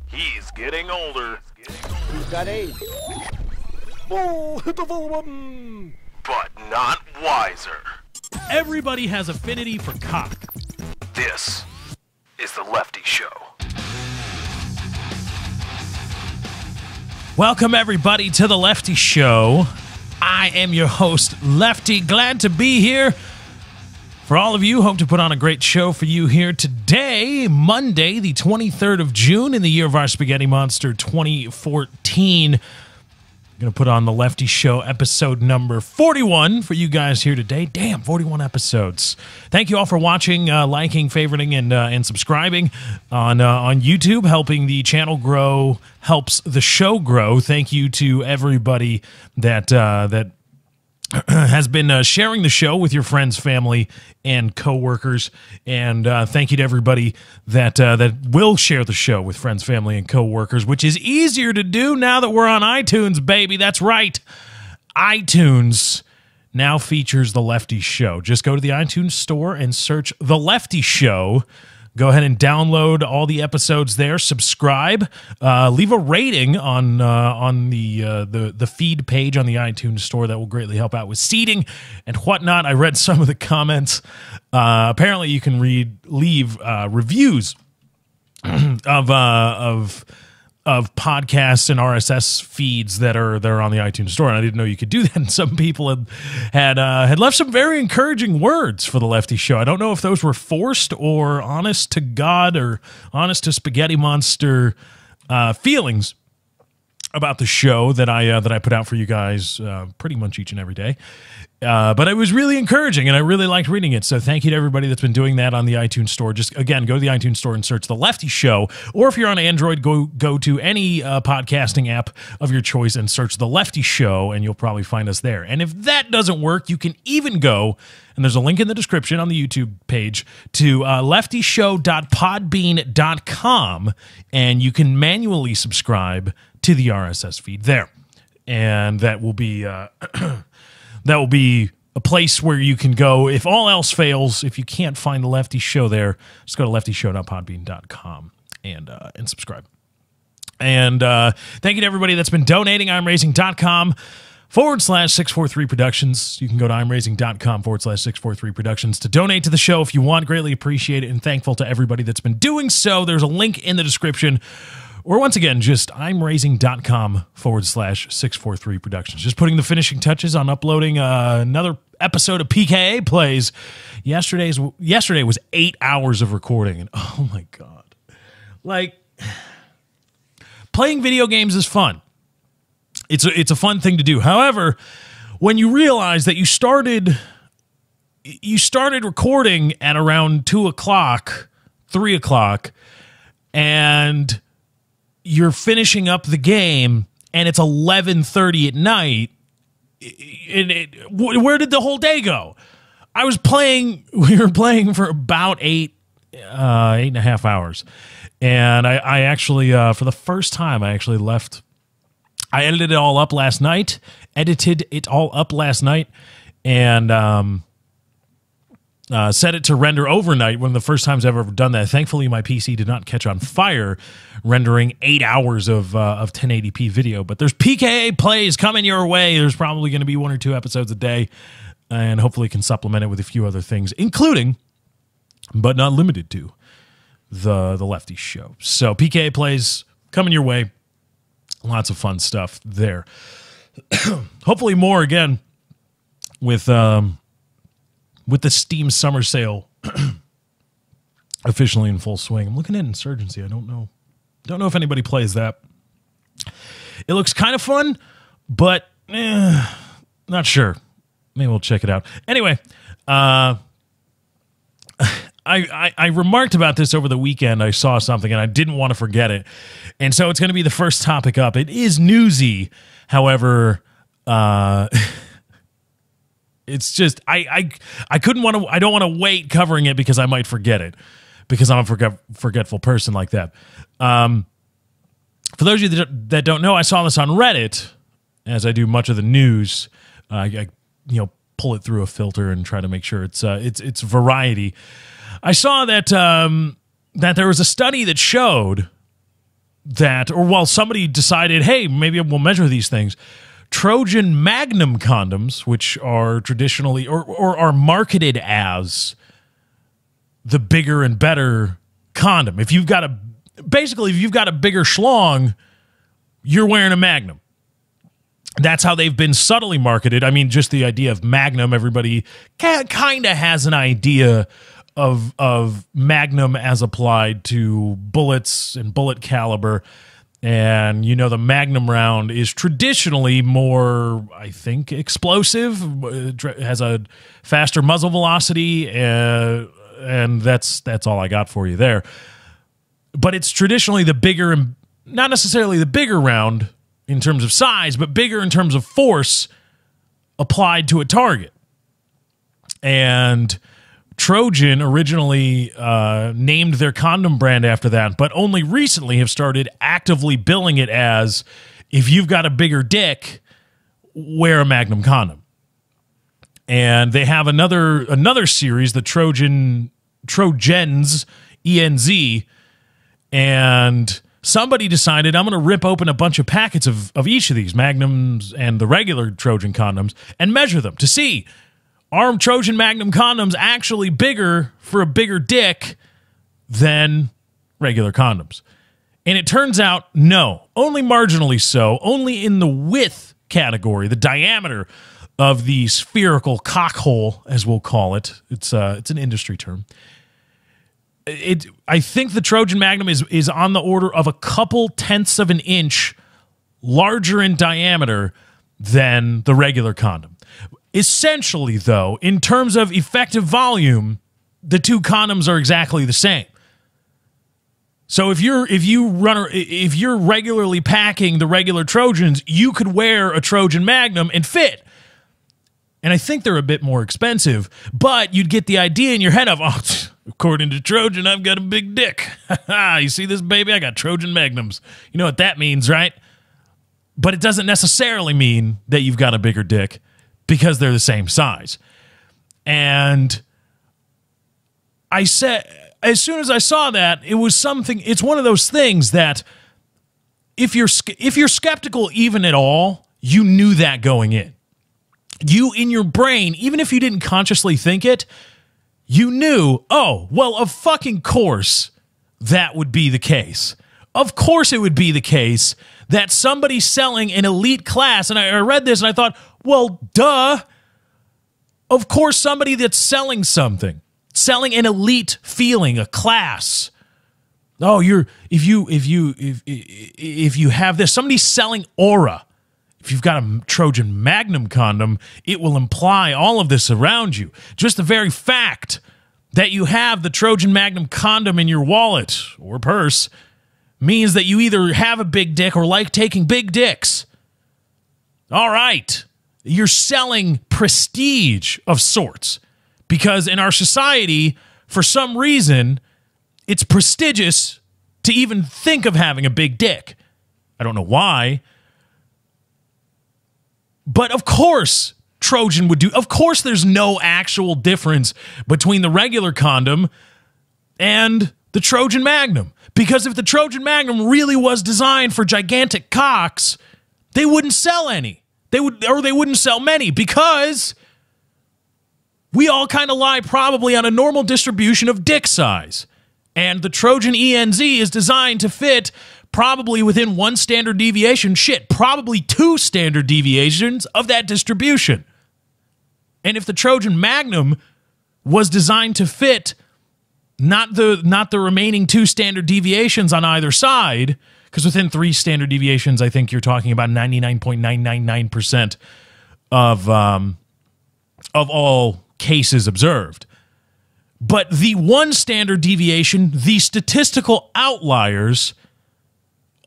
He's getting older. He's got AIDS. Oh, hit the volume button. But not wiser. Everybody has affinity for cock. This is the Lefty Show. Welcome, everybody, to the Lefty Show. I am your host, Lefty. Glad to be here. For all of you, hope to put on a great show for you here today, Monday, the 23rd of June, in the year of our Spaghetti Monster 2014. Going to put on the Lefty Show episode number 41 for you guys here today. Damn, 41 episodes. Thank you all for watching, liking, favoriting, and subscribing on YouTube. Helping the channel grow helps the show grow. Thank you to everybody that has been sharing the show with your friends, family, and coworkers. And thank you to everybody that will share the show with friends, family, and coworkers, which is easier to do now that we're on iTunes, baby. That's right. iTunes now features The Lefty Show. Just go to the iTunes store and search The Lefty Show. Go ahead and download all the episodes there. Subscribe. Leave a rating on the feed page on the iTunes store. That will greatly help out with seeding and whatnot. I read some of the comments. Apparently, you can leave reviews of podcasts and RSS feeds that are on the iTunes store, and I didn't know you could do that. And some people had left some very encouraging words for the Lefty Show. I don't know if those were forced or honest to God or honest to Spaghetti Monster feelings about the show that I put out for you guys pretty much each and every day. But it was really encouraging, and I really liked reading it. So thank you to everybody that's been doing that on the iTunes store. Just, again, go to the iTunes store and search The Lefty Show. Or if you're on Android, go to any podcasting app of your choice and search The Lefty Show, and you'll probably find us there. And if that doesn't work, you can even go, and there's a link in the description on the YouTube page, to leftyshow.podbean.com, and you can manually subscribe to the RSS feed there. And that will be... that will be a place where you can go if all else fails. If you can't find the Lefty Show there, just go to leftyshow.podbean.com and subscribe. And thank you to everybody that's been donating. I'mRaising.com/643 Productions. You can go to I'mRaising.com/643 Productions to donate to the show if you want. Greatly appreciate it and thankful to everybody that's been doing so. There's a link in the description. Or once again, just I'mRaising.com/643 Productions. Just putting the finishing touches on uploading another episode of PKA Plays. Yesterday was 8 hours of recording, and oh my God. Like, playing video games is fun. It's a fun thing to do. However, when you realize that you started recording at around 2 o'clock, 3 o'clock, and you're finishing up the game, and it's 11:30 at night. Where did the whole day go? We were playing for about 8.5 hours. And I actually, for the first time, I actually left. I edited it all up last night, and set it to render overnight, one of the first times I've ever done that. Thankfully, my PC did not catch on fire, rendering 8 hours of 1080p video. But there's PKA Plays coming your way. There's probably going to be 1 or 2 episodes a day, and hopefully can supplement it with a few other things, including, but not limited to, the Lefty Show. So PKA Plays coming your way. Lots of fun stuff there. Hopefully more, again, with the Steam Summer Sale officially in full swing. I'm looking at Insurgency. I don't know if anybody plays that. It looks kind of fun, but not sure. Maybe we'll check it out. Anyway, I remarked about this over the weekend. I saw something, and I didn't want to forget it. And so it's going to be the first topic up. It is newsy. However, it's just I don't want to wait covering it because I might forget it, because I'm a forgetful person like that. For those of you that don't know, I saw this on Reddit, as I do much of the news. I pull it through a filter and try to make sure it's variety. I saw that that there was a study that showed that, or while somebody decided, hey, maybe we'll measure these things, Trojan Magnum condoms, which are traditionally or are marketed as the bigger and better condom. If you've got a bigger schlong, you're wearing a Magnum. That's how they've been subtly marketed. I mean, just the idea of Magnum, everybody kind of has an idea of Magnum as applied to bullets and bullet caliber. And, you know, the Magnum round is traditionally more, I think, explosive. It has a faster muzzle velocity, and that's all I got for you there. But it's traditionally the bigger, and not necessarily the bigger round in terms of size, but bigger in terms of force applied to a target. And Trojan originally named their condom brand after that, but only recently have started actively billing it as, if you've got a bigger dick, wear a Magnum condom. And they have another series, the Trojans, ENZ, and somebody decided, I'm going to rip open a bunch of packets of each of these, Magnums and the regular Trojan condoms, and measure them to see, are Trojan Magnum condoms actually bigger for a bigger dick than regular condoms? And it turns out, no, only marginally so, only in the width category, the diameter of the spherical cock hole, as we'll call it. It's an industry term. I think the Trojan Magnum is on the order of a couple tenths of an inch larger in diameter than the regular condom. Essentially, though, in terms of effective volume, the two condoms are exactly the same. So if you're regularly packing the regular Trojans, you could wear a Trojan Magnum and fit. And I think they're a bit more expensive, but you'd get the idea in your head of, oh, according to Trojan, I've got a big dick. You see this, baby? I got Trojan Magnums. You know what that means, right? But it doesn't necessarily mean that you've got a bigger dick because they're the same size. And I said, as soon as I saw that, it was something, it's one of those things that if you're skeptical even at all, you knew that going in. You, in your brain, even if you didn't consciously think it, you knew, oh, well, of fucking course that would be the case. Of course it would be the case that somebody selling an elite class, and I read this and I thought, well, duh. Of course somebody that's selling something, selling an elite feeling, a class. Oh, if you have this, somebody's selling aura. If you've got a Trojan Magnum condom, it will imply all of this around you. Just the very fact that you have the Trojan Magnum condom in your wallet or purse means that you either have a big dick or like taking big dicks. All right. You're selling prestige of sorts. Because in our society, for some reason, it's prestigious to even think of having a big dick. I don't know why. But of course, Trojan would do. Of course, there's no actual difference between the regular condom and the Trojan Magnum. Because if the Trojan Magnum really was designed for gigantic cocks, they wouldn't sell any. They wouldn't sell many, because we all kind of lie probably on a normal distribution of dick size. And the Trojan ENZ is designed to fit probably within one standard deviation, probably two standard deviations of that distribution. And if the Trojan Magnum was designed to fit not the remaining two standard deviations on either side, because within three standard deviations, I think you're talking about 99.999% of all cases observed. But the one standard deviation, the statistical outliers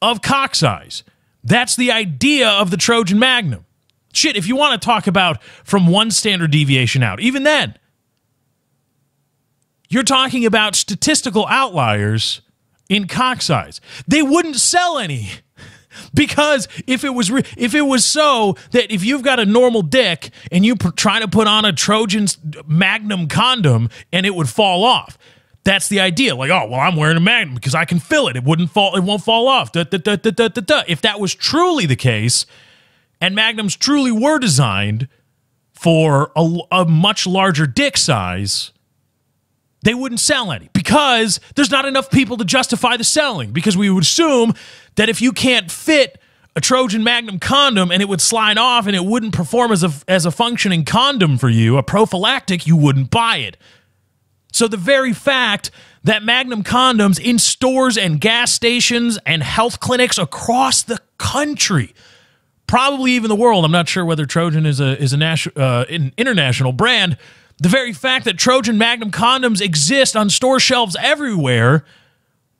of cock size. That's the idea of the Trojan Magnum. If you want to talk about from one standard deviation out, even then, you're talking about statistical outliers in cock size. They wouldn't sell any, because if it was so that if you've got a normal dick and you try to put on a Trojan Magnum condom and it would fall off, That's the idea. Like, oh, well, I'm wearing a Magnum because I can feel it. It won't fall off. If that was truly the case, and Magnums truly were designed for a much larger dick size, they wouldn't sell any because there's not enough people to justify the selling. Because we would assume that if you can't fit a Trojan Magnum condom and it would slide off and it wouldn't perform as a functioning condom for you, a prophylactic, you wouldn't buy it. So the very fact that Magnum condoms in stores and gas stations and health clinics across the country, probably even the world, I'm not sure whether Trojan is an international brand, the very fact that Trojan Magnum condoms exist on store shelves everywhere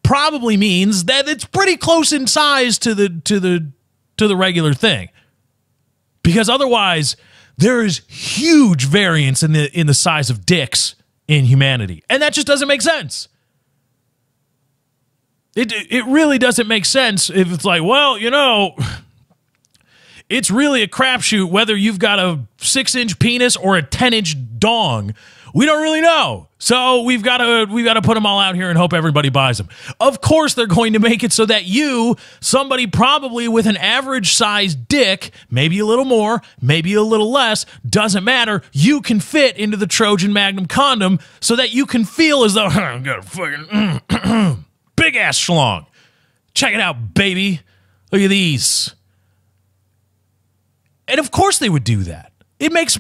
probably means that it's pretty close in size to the regular thing. Because otherwise, there is huge variance in the size of dicks in humanity. And that just doesn't make sense. It really doesn't make sense if it's like, well, you know, it's really a crapshoot whether you've got a 6-inch penis or a 10-inch dong. We don't really know. So we've got to put them all out here and hope everybody buys them. Of course, they're going to make it so that you, somebody probably with an average sized dick, maybe a little more, maybe a little less, doesn't matter, you can fit into the Trojan Magnum condom so that you can feel as though, I've got a fucking big ass schlong. Check it out, baby. Look at these. And of course they would do that. It makes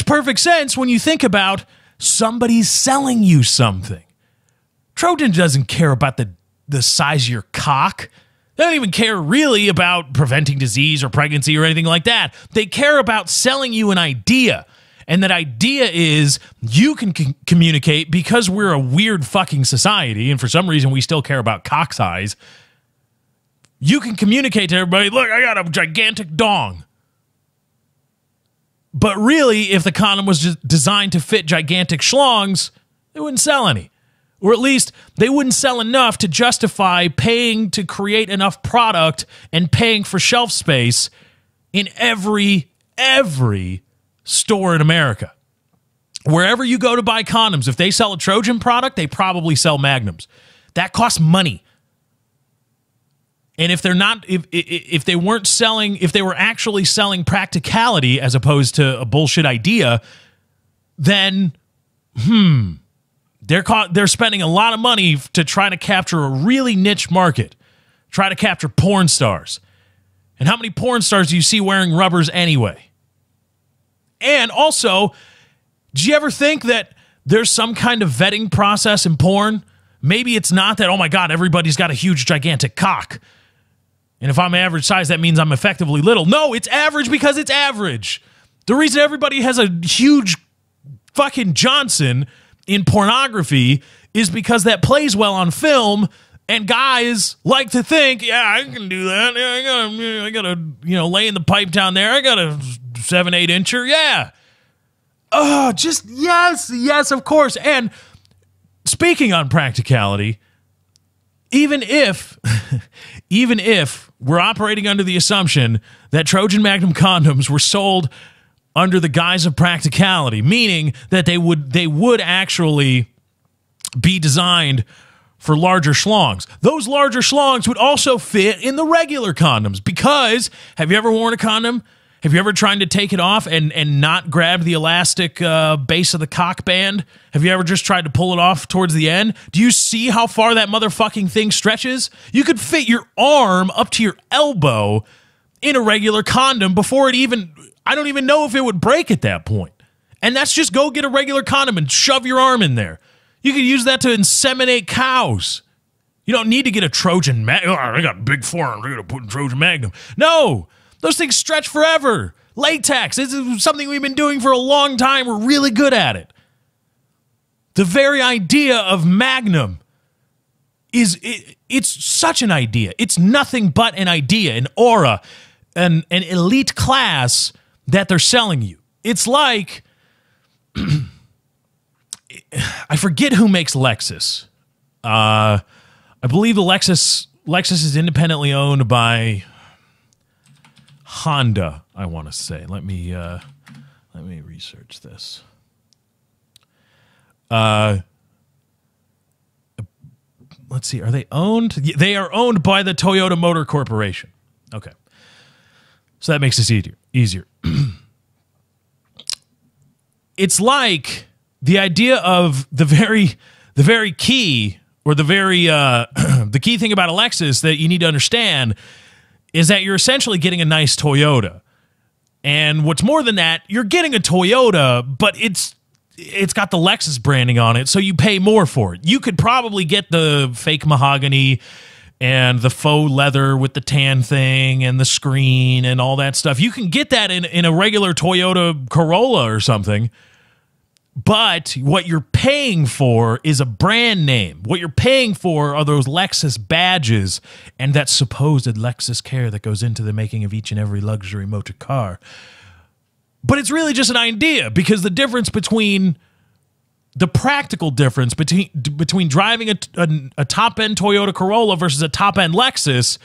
perfect sense when you think about somebody's selling you something. Trojan doesn't care about the size of your cock. They don't even care really about preventing disease or pregnancy or anything like that. They care about selling you an idea. And that idea is you can communicate, because we're a weird fucking society, and for some reason we still care about cock size. You can communicate to everybody, look, I got a gigantic dong. But really, if the condom was just designed to fit gigantic schlongs, they wouldn't sell any. Or at least, they wouldn't sell enough to justify paying to create enough product and paying for shelf space in every store in America. Wherever you go to buy condoms, if they sell a Trojan product, they probably sell Magnums. That costs money. And if they're not, if they weren't selling, if they were actually selling practicality as opposed to a bullshit idea, then they're spending a lot of money to try to capture a really niche market, try to capture porn stars. And how many porn stars do you see wearing rubbers anyway? And also, do you ever think that there's some kind of vetting process in porn? Maybe it's not that, oh my God, everybody's got a huge, gigantic cock. And if I'm average size, that means I'm effectively little. No, it's average because it's average. The reason everybody has a huge fucking Johnson in pornography is because that plays well on film, and guys like to think, yeah, I can do that. Yeah, I gotta, lay in the pipe down there. I got a 7-8 incher. Yeah. Oh, just yes, of course. And speaking on practicality, even if we're operating under the assumption that Trojan Magnum condoms were sold under the guise of practicality, meaning that they would actually be designed for larger schlongs. Those larger schlongs would also fit in the regular condoms, because have you ever worn a condom? Have you ever tried to take it off and not grab the elastic base of the cock band? Have you ever just tried to pull it off towards the end? Do you see how far that motherfucking thing stretches? You could fit your arm up to your elbow in a regular condom before I don't even know if it would break at that point. And that's just go get a regular condom and shove your arm in there. You could use that to inseminate cows. You don't need to get a Trojan Magnum. Oh, I got big forearms, I got to put in Trojan Magnum. No! Those things stretch forever. Latex. This is something we've been doing for a long time. We're really good at it. The very idea of Magnum it's such an idea. It's nothing but an idea, an aura, an elite class that they're selling you. It's like, I forget who makes Lexus. I believe the Lexus is independently owned by Honda, I want to say. Let me research this. let's see, are they owned? They are owned by the Toyota Motor Corporation. Okay. So that makes this easier. It's like the idea of the very key, or the very the key thing about a Lexus that you need to understand is that you're essentially getting a nice Toyota. And what's more than that, you're getting a Toyota, but it's got the Lexus branding on it, so you pay more for it. You could probably get the fake mahogany and the faux leather with the tan thing and the screen and all that stuff. You can get that in a regular Toyota Corolla or something. But what you're paying for is a brand name. What you're paying for are those Lexus badges and that supposed Lexus care that goes into the making of each and every luxury motor car. But it's really just an idea, because the difference between the practical difference between driving a top-end Toyota Corolla versus a top-end Lexus,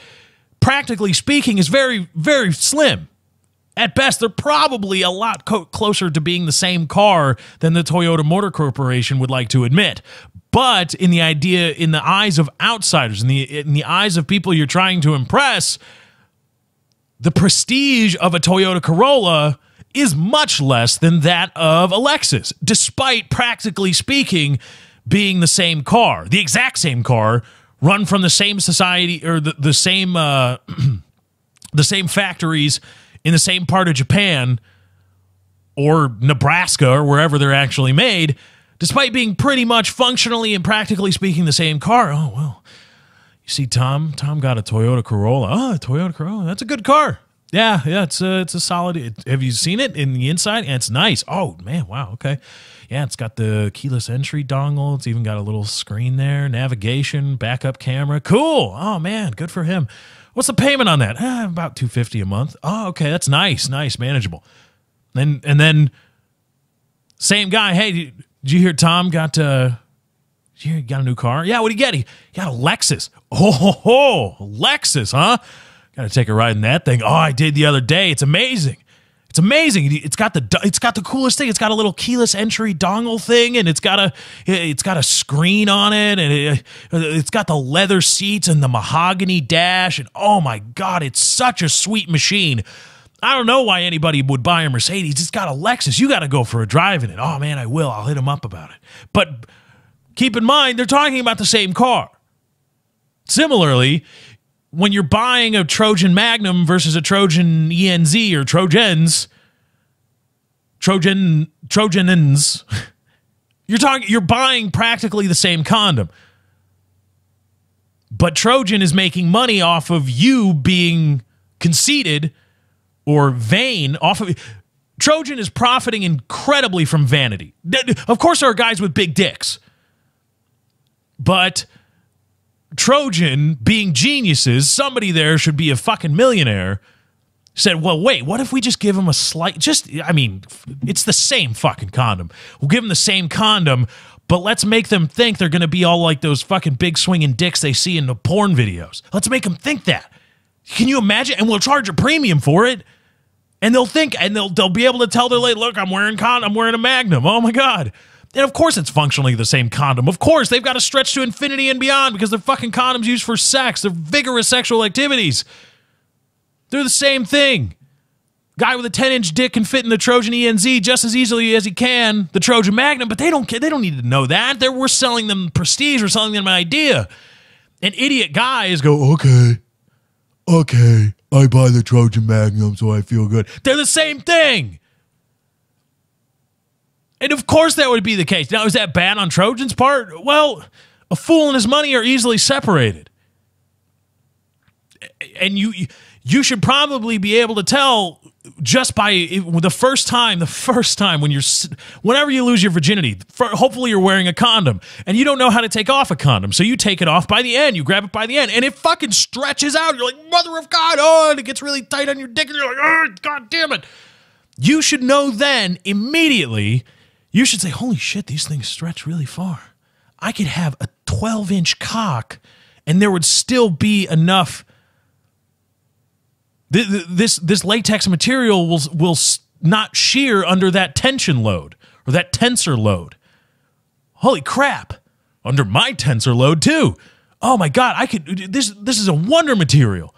practically speaking, is very, very slim. At best, they're probably a lot closer to being the same car than the Toyota Motor Corporation would like to admit. But in the eyes of outsiders, in the eyes of people you're trying to impress, the prestige of a Toyota Corolla is much less than that of a Lexus, despite, practically speaking, being the same car, the exact same car, run from the same society, or the same the same factories in the same part of Japan or Nebraska or wherever they're actually made, despite being pretty much functionally and practically speaking the same car. Oh, well, you see Tom got a Toyota Corolla. Oh, a Toyota Corolla, that's a good car. Yeah, it's a solid. Have you seen it in the inside? And it's nice. Oh, man, wow, okay. Yeah, it's got the keyless entry dongle. It's even got a little screen there, navigation, backup camera. Cool. Oh, man, good for him. What's the payment on that? About $250 a month. Oh, okay, that's nice, manageable. And then same guy. Hey, did you hear Tom got a new car? Yeah, what did he get? He got a Lexus. Oh, Lexus, huh? Got to take a ride in that thing. Oh, I did the other day. It's amazing. It's amazing. It's got the coolest thing. It's got a little keyless entry dongle thing, and it's got a screen on it, and it's got the leather seats and the mahogany dash, and oh my God, it's such a sweet machine. I don't know why anybody would buy a Mercedes. It's got a Lexus. You got to go for a drive in it. Oh man, I will. I'll hit him up about it. But keep in mind, they're talking about the same car. Similarly, when you're buying a Trojan Magnum versus a Trojan ENZ or Trojans, you're buying practically the same condom. But Trojan is making money off of you being conceited or vain. Trojan is profiting incredibly from vanity. Of course, there are guys with big dicks, but Trojan, being geniuses, somebody there should be a fucking millionaire, said, well, wait, what if we just give them it's the same fucking condom. We'll give them the same condom, but let's make them think they're going to be all like those fucking big swinging dicks they see in the porn videos. Let's make them think that. Can you imagine? And we'll charge a premium for it. And they'll think, and they'll be able to tell their lady, look, I'm wearing a Magnum. Oh my God. And of course it's functionally the same condom. Of course, they've got to stretch to infinity and beyond because they're fucking condoms used for sex. They're vigorous sexual activities. They're the same thing. Guy with a 10-inch dick can fit in the Trojan ENZ just as easily as he can the Trojan Magnum, but they don't care. They don't need to know that. We're selling them prestige. We're selling them an idea. And idiot guys go, okay, I buy the Trojan Magnum so I feel good. They're the same thing. And of course that would be the case. Now, is that bad on Trojan's part? Well, a fool and his money are easily separated. And you should probably be able to tell just by the first time whenever you lose your virginity, hopefully you're wearing a condom and you don't know how to take off a condom. So you take it off by the end, you grab it by the end and it fucking stretches out. You're like, mother of God. Oh, and it gets really tight on your dick and you're like, oh, God damn it. You should know then immediately. You should say, holy shit, these things stretch really far. I could have a 12-inch cock and there would still be enough. This latex material will not shear under that tension load or that tensor load. Holy crap. Under my tensor load too. oh my God, I could, this is a wonder material.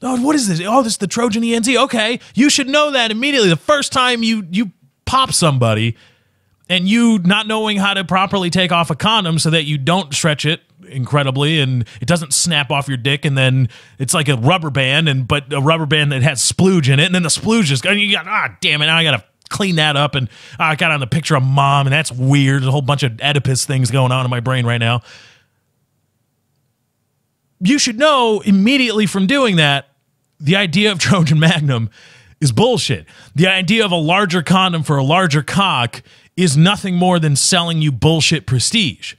Oh, what is this? Oh, this is the Trojan ENZ. Okay, you should know that immediately. The first time you pop somebody and you not knowing how to properly take off a condom so that you don't stretch it incredibly and it doesn't snap off your dick, and then it's like a rubber band, but a rubber band that has splooge in it, and then the splooge is, and you got, damn it, now I gotta clean that up, and I got on the picture of mom, and that's weird. There's a whole bunch of Oedipus things going on in my brain right now. You should know immediately from doing that, the idea of Trojan Magnum is bullshit. The idea of a larger condom for a larger cock is nothing more than selling you bullshit prestige.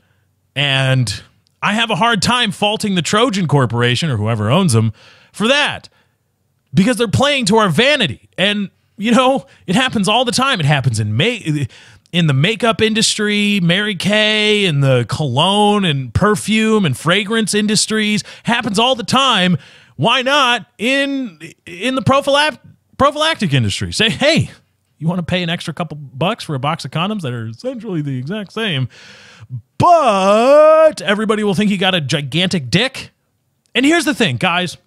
And I have a hard time faulting the Trojan Corporation or whoever owns them for that, because they're playing to our vanity. And, you know, it happens all the time. It happens in the makeup industry, Mary Kay, and the cologne and perfume and fragrance industries. Happens all the time. Why not in the prophylactic industry? Say, hey, you want to pay an extra couple bucks for a box of condoms that are essentially the exact same, but everybody will think you got a gigantic dick? And here's the thing, guys.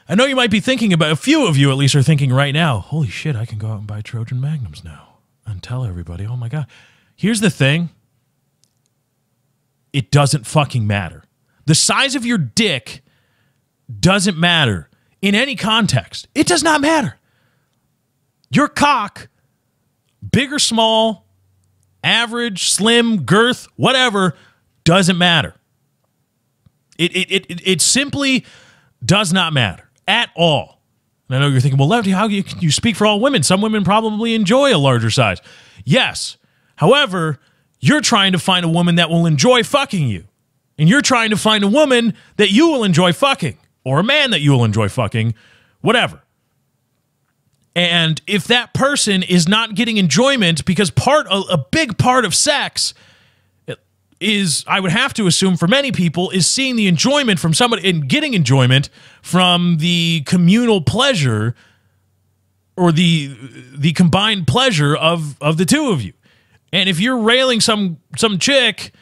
I know you might be thinking about, a few of you at least are thinking right now, holy shit, I can go out and buy Trojan Magnums now and tell everybody, oh my God. Here's the thing. It doesn't fucking matter. The size of your dick doesn't matter in any context. It does not matter. Your cock, big or small, average, slim, girth, whatever, doesn't matter. It simply does not matter at all. And I know you're thinking, well, Lefty, how can you speak for all women? Some women probably enjoy a larger size. Yes. However, you're trying to find a woman that will enjoy fucking you. And you're trying to find a woman that you will enjoy fucking, or a man that you will enjoy fucking, whatever. And if that person is not getting enjoyment, because a big part of sex is, I would have to assume for many people, is seeing the enjoyment from somebody and getting enjoyment from the communal pleasure or the combined pleasure of the two of you. And if you're railing some chick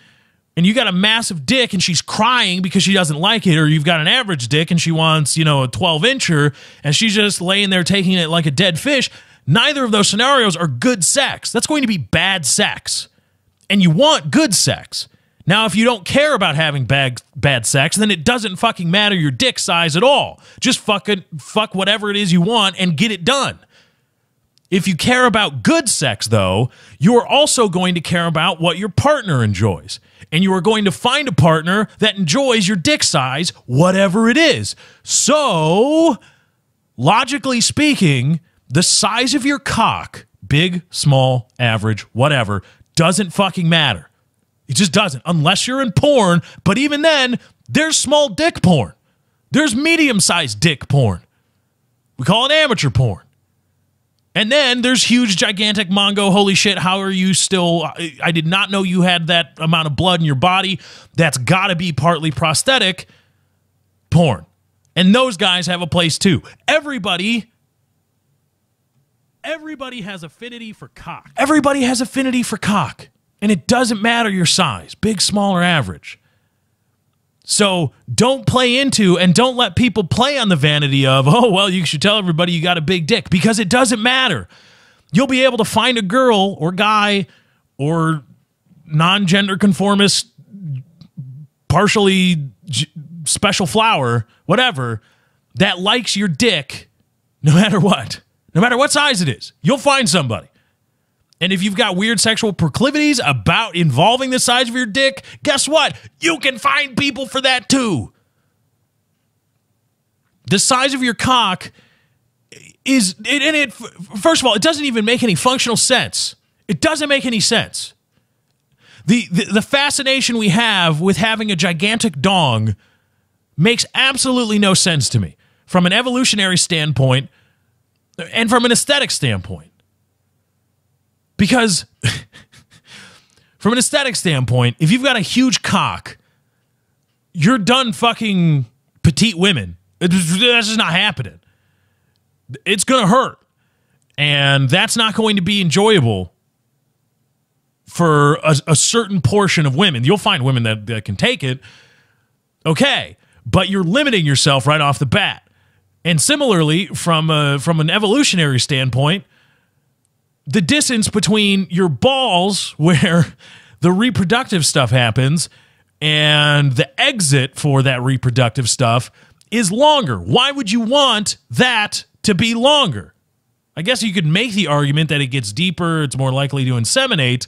and you got a massive dick and she's crying because she doesn't like it, or you've got an average dick and she wants, a 12-incher and she's just laying there taking it like a dead fish, neither of those scenarios are good sex. That's going to be bad sex. And you want good sex. Now, if you don't care about having bad sex, then it doesn't fucking matter your dick size at all. Just fuck whatever it is you want and get it done. If you care about good sex, though, you are also going to care about what your partner enjoys. And you are going to find a partner that enjoys your dick size, whatever it is. So, logically speaking, the size of your cock, big, small, average, whatever, doesn't fucking matter. It just doesn't, unless you're in porn. But even then, there's small dick porn. There's medium-sized dick porn. We call it amateur porn. And then there's huge, gigantic Mongo, holy shit, how are you still, I did not know you had that amount of blood in your body. That's got to be partly prosthetic porn. And those guys have a place too. Everybody has affinity for cock. Everybody has affinity for cock. And it doesn't matter your size, big, small, or average. So don't play into and don't let people play on the vanity of, oh, well, you should tell everybody you got a big dick, because it doesn't matter. You'll be able to find a girl or guy or non-gender conformist, partially special flower, whatever, that likes your dick no matter what size it is. You'll find somebody. And if you've got weird sexual proclivities about involving the size of your dick, guess what? You can find people for that too. The size of your cock is, first of all, it doesn't even make any functional sense. It doesn't make any sense. The fascination we have with having a gigantic dong makes absolutely no sense to me from an evolutionary standpoint and from an aesthetic standpoint. Because from an aesthetic standpoint, if you've got a huge cock, you're done fucking petite women. That's just not happening. It's going to hurt. And that's not going to be enjoyable for a certain portion of women. You'll find women that can take it. Okay, but you're limiting yourself right off the bat. And similarly, from an evolutionary standpoint, the distance between your balls, where the reproductive stuff happens, and the exit for that reproductive stuff is longer. Why would you want that to be longer? I guess you could make the argument that it gets deeper, it's more likely to inseminate.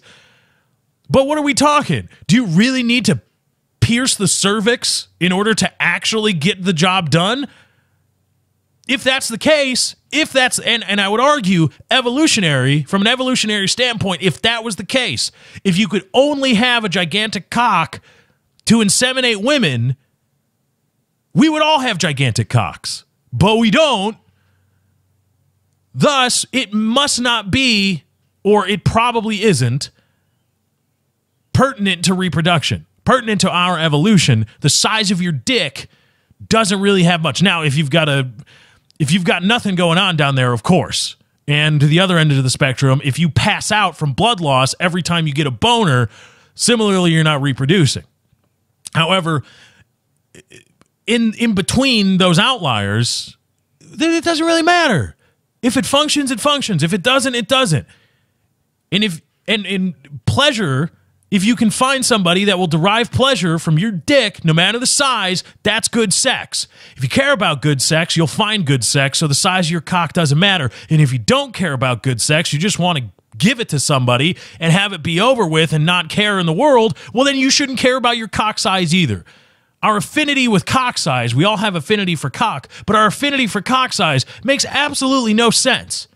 But what are we talking? Do you really need to pierce the cervix in order to actually get the job done? If that's the case, and I would argue evolutionary, from an evolutionary standpoint, if that was the case, if you could only have a gigantic cock to inseminate women, we would all have gigantic cocks. But we don't. Thus, it must not be, or it probably isn't, pertinent to reproduction, pertinent to our evolution. The size of your dick doesn't really have much. Now, if you've got nothing going on down there, of course. And to the other end of the spectrum, if you pass out from blood loss every time you get a boner, similarly, you're not reproducing. However, in between those outliers, it doesn't really matter. If it functions, it functions. If it doesn't, it doesn't. And in pleasure, if you can find somebody that will derive pleasure from your dick, no matter the size, that's good sex. If you care about good sex, you'll find good sex, so the size of your cock doesn't matter. And if you don't care about good sex, you just want to give it to somebody and have it be over with and not care in the world, well, then you shouldn't care about your cock size either. Our affinity with cock size, we all have affinity for cock, but our affinity for cock size makes absolutely no sense.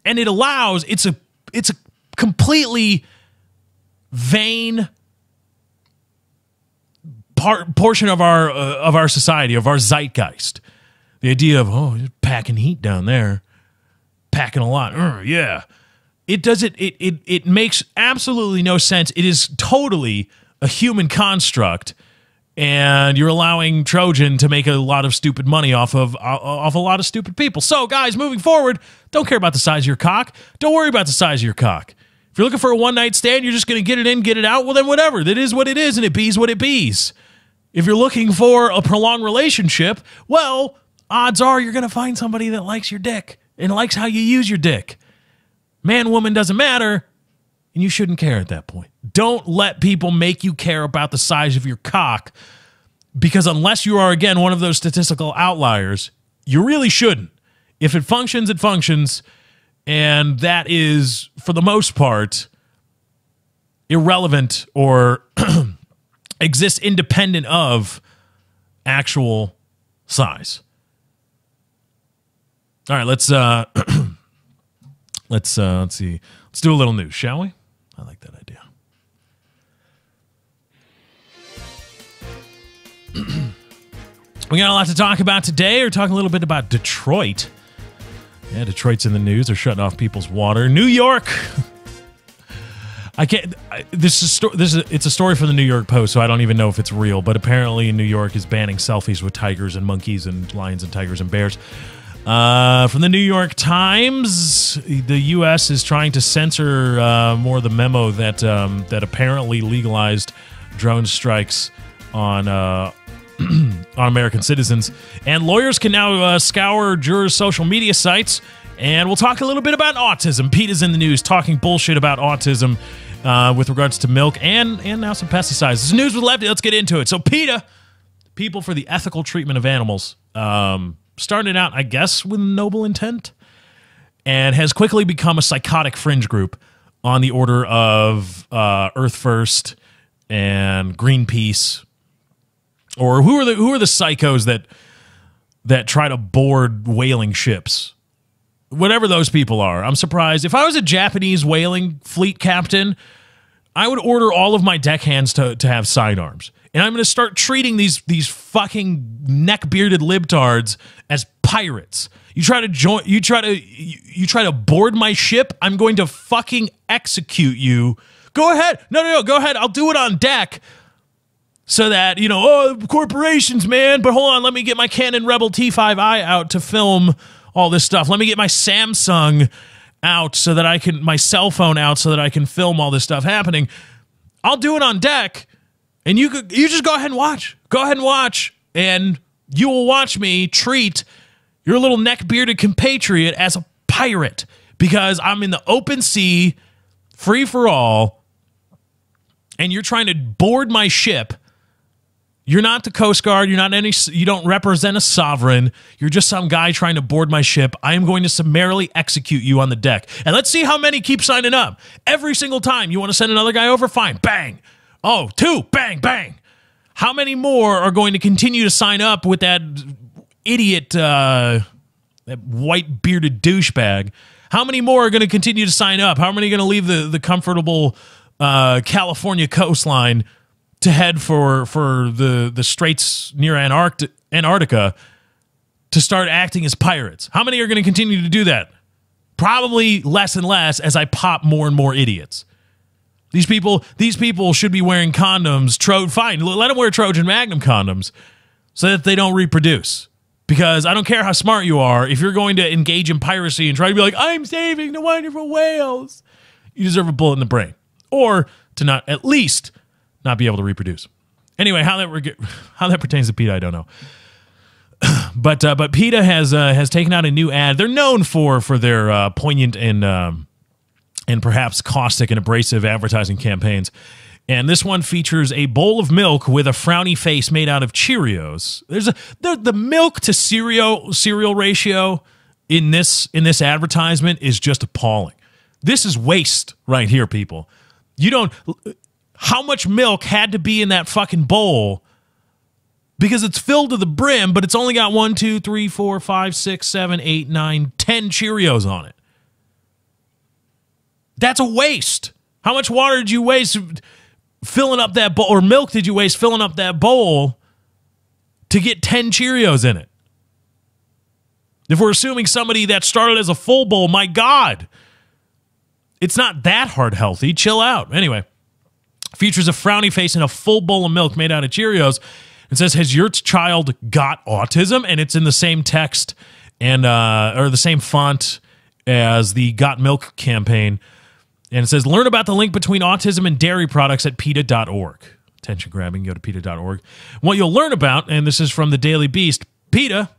And it allows, it's a completely vain portion of our society, of our zeitgeist. The idea of, oh, you're packing heat down there, packing a lot. Yeah. It makes absolutely no sense. It is totally a human construct, and you're allowing Trojan to make a lot of stupid money off a lot of stupid people. So, guys, moving forward, don't care about the size of your cock. Don't worry about the size of your cock. If you're looking for a one-night stand, you're just going to get it in, get it out, well, then whatever. That is what it is, and it bees what it bees. If you're looking for a prolonged relationship, well, odds are you're going to find somebody that likes your dick and likes how you use your dick. Man, woman, doesn't matter, and you shouldn't care at that point. Don't let people make you care about the size of your cock, because unless you are, again, one of those statistical outliers, you really shouldn't. If it functions, it functions, and that is, for the most part, irrelevant or exists independent of actual size. All right, let's see. Let's do a little news, shall we? I like that idea. We got a lot to talk about today. We're talking a little bit about Detroit. Yeah, Detroit's in the news. They're shutting off people's water. New York. It's a story from the New York Post, so I don't even know if it's real. But apparently, New York is banning selfies with tigers and monkeys and lions and tigers and bears. From the New York Times, the U.S. is trying to censor more of the memo that apparently legalized drone strikes on American citizens. And lawyers can now scour jurors' social media sites. And we'll talk a little bit about autism. PETA's in the news talking bullshit about autism with regards to milk and now some pesticides. This is News with Lefty. Let's get into it. So PETA, People for the Ethical Treatment of Animals, started out, I guess, with noble intent, and has quickly become a psychotic fringe group on the order of Earth First and Greenpeace. Or who are the psychos that try to board whaling ships? Whatever those people are. I'm surprised. If I was a Japanese whaling fleet captain, I would order all of my deckhands to have sidearms. And I'm going to start treating these fucking neck-bearded libtards as pirates. You try to board my ship, I'm going to fucking execute you. Go ahead. No, go ahead. I'll do it on deck. So that, corporations, man. But hold on, let me get my Canon Rebel T5i out to film all this stuff. Let me get my Samsung out so that I can, my cell phone out so that I can film all this stuff happening. I'll do it on deck, and you just go ahead and watch. Go ahead and watch, and you will watch me treat your little neck-bearded compatriot as a pirate because I'm in the open sea, free for all, and you're trying to board my ship. You're not the Coast Guard. You don't represent a sovereign. You're just some guy trying to board my ship. I am going to summarily execute you on the deck. And let's see how many keep signing up. Every single time. You want to send another guy over? Fine. Bang. Oh, 2. Bang, bang. How many more are going to continue to sign up with that idiot, that white bearded douchebag? How many more are going to continue to sign up? How many are going to leave the comfortable California coastline to head for the straits near Antarctica to start acting as pirates? How many are going to continue to do that? Probably less and less as I pop more and more idiots. These people should be wearing condoms. Fine, let them wear Trojan Magnum condoms so that they don't reproduce. Because I don't care how smart you are, if you're going to engage in piracy and try to be like, I'm saving the wonderful whales, you deserve a bullet in the brain. Or to not at least not be able to reproduce. Anyway, how that pertains to PETA, I don't know. But PETA has taken out a new ad. They're known for their poignant and perhaps caustic and abrasive advertising campaigns. And this one features a bowl of milk with a frowny face made out of Cheerios. The milk to cereal ratio in this advertisement is just appalling. This is waste right here, people. How much milk had to be in that fucking bowl because it's filled to the brim, but it's only got 1, 2, 3, 4, 5, 6, 7, 8, 9, 10 Cheerios on it. That's a waste. How much water did you waste filling up that bowl, or milk did you waste filling up that bowl to get 10 Cheerios in it? If we're assuming somebody that started as a full bowl, my God, it's not that heart healthy. Chill out. Anyway. Features a frowny face and a full bowl of milk made out of Cheerios. It says, has your child got autism? And it's in the same text and or the same font as the Got Milk campaign. And it says, learn about the link between autism and dairy products at PETA.org. Attention grabbing, go to PETA.org. What you'll learn about, and this is from the Daily Beast, PETA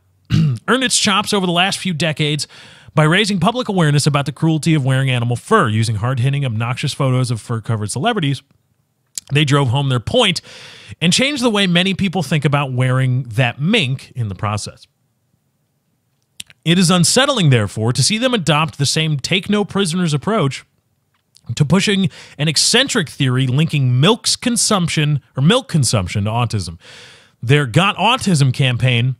earned its chops over the last few decades by raising public awareness about the cruelty of wearing animal fur. Using hard-hitting, obnoxious photos of fur-covered celebrities, they drove home their point and changed the way many people think about wearing that mink in the process. It is unsettling, therefore, to see them adopt the same take-no-prisoners approach to pushing an eccentric theory linking milk consumption to autism. Their Got Autism campaign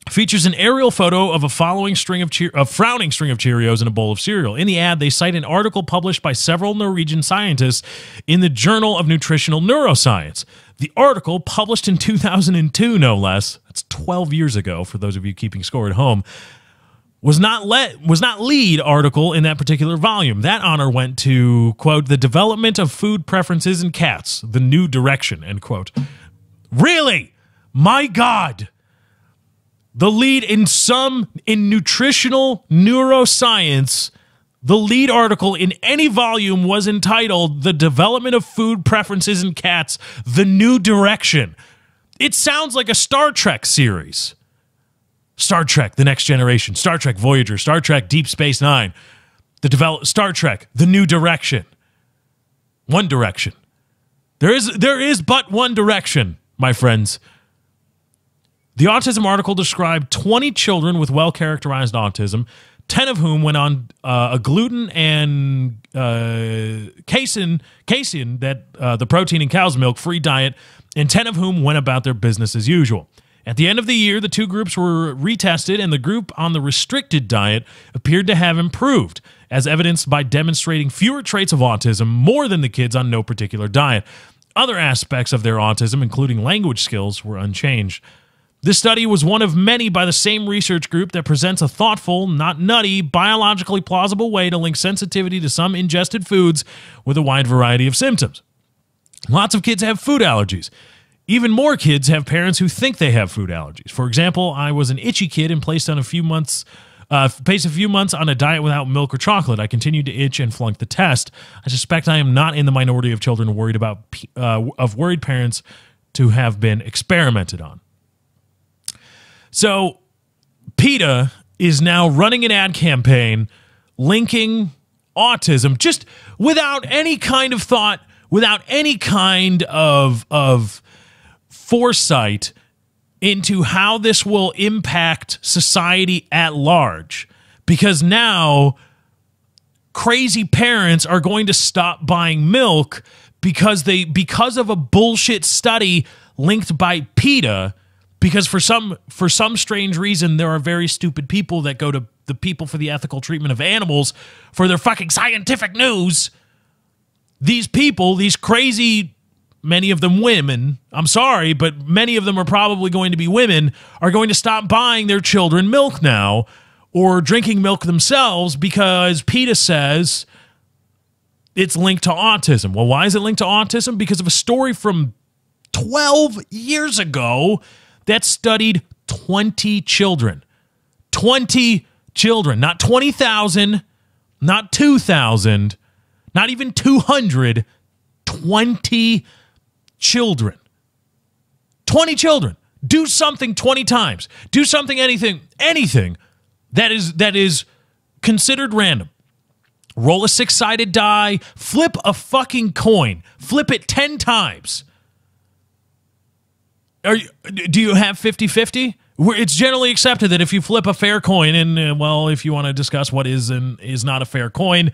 features an aerial photo of a frowning string of Cheerios in a bowl of cereal. In the ad, they cite an article published by several Norwegian scientists in the Journal of Nutritional Neuroscience. The article, published in 2002, no less, that's 12 years ago for those of you keeping score at home, was not lead article in that particular volume. That honor went to, quote, the development of food preferences in cats, the new direction, end quote. Really? My God. The lead in nutritional neuroscience, the lead article in any volume was entitled The Development of Food Preferences in Cats, The New Direction. It sounds like a Star Trek series. Star Trek, The Next Generation, Star Trek Voyager, Star Trek Deep Space Nine, Star Trek, The New Direction. One Direction. There is but one direction, my friends. The autism article described 20 children with well-characterized autism, 10 of whom went on a gluten and casein, the protein in cow's milk, free diet, and 10 of whom went about their business as usual. At the end of the year, the two groups were retested, and the group on the restricted diet appeared to have improved, as evidenced by demonstrating fewer traits of autism more than the kids on no particular diet. Other aspects of their autism, including language skills, were unchanged. This study was one of many by the same research group that presents a thoughtful, not nutty, biologically plausible way to link sensitivity to some ingested foods with a wide variety of symptoms. Lots of kids have food allergies. Even more kids have parents who think they have food allergies. For example, I was an itchy kid and placed on a few months Pace a few months on a diet without milk or chocolate. I continued to itch and flunk the test. I suspect I am not in the minority of children worried about of worried parents to have been experimented on. So PETA is now running an ad campaign linking autism just without any kind of thought, without any kind of foresight into how this will impact society at large. Because now crazy parents are going to stop buying milk because of a bullshit study linked by PETA. Because for some strange reason, there are very stupid people that go to the People for the Ethical Treatment of Animals for their fucking scientific news. These people, these crazy, many of them women, I'm sorry, but many of them are probably going to be women, are going to stop buying their children milk now or drinking milk themselves because PETA says it's linked to autism. Well, why is it linked to autism? Because of a story from 12 years ago that studied 20 children. 20 children. Not 20,000, not 2,000, not even 200. 20 children. 20 children. Do something 20 times. Do something, anything that is considered random. Roll a 6-sided die. Flip a fucking coin. Flip it 10 times. Do you have 50-50? It's generally accepted that if you flip a fair coin, and well, if you want to discuss what is and is not a fair coin,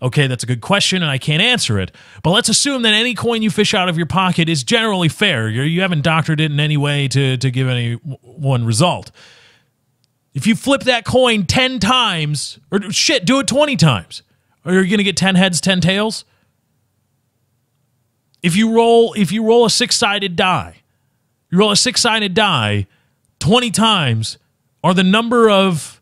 okay, that's a good question, and I can't answer it. But let's assume that any coin you fish out of your pocket is generally fair. You haven't doctored it in any way to give any one result. If you flip that coin 10 times, or shit, do it 20 times. Are you going to get 10 heads, 10 tails? If you roll a 6-sided die, you roll a 6-sided die 20 times, are the number of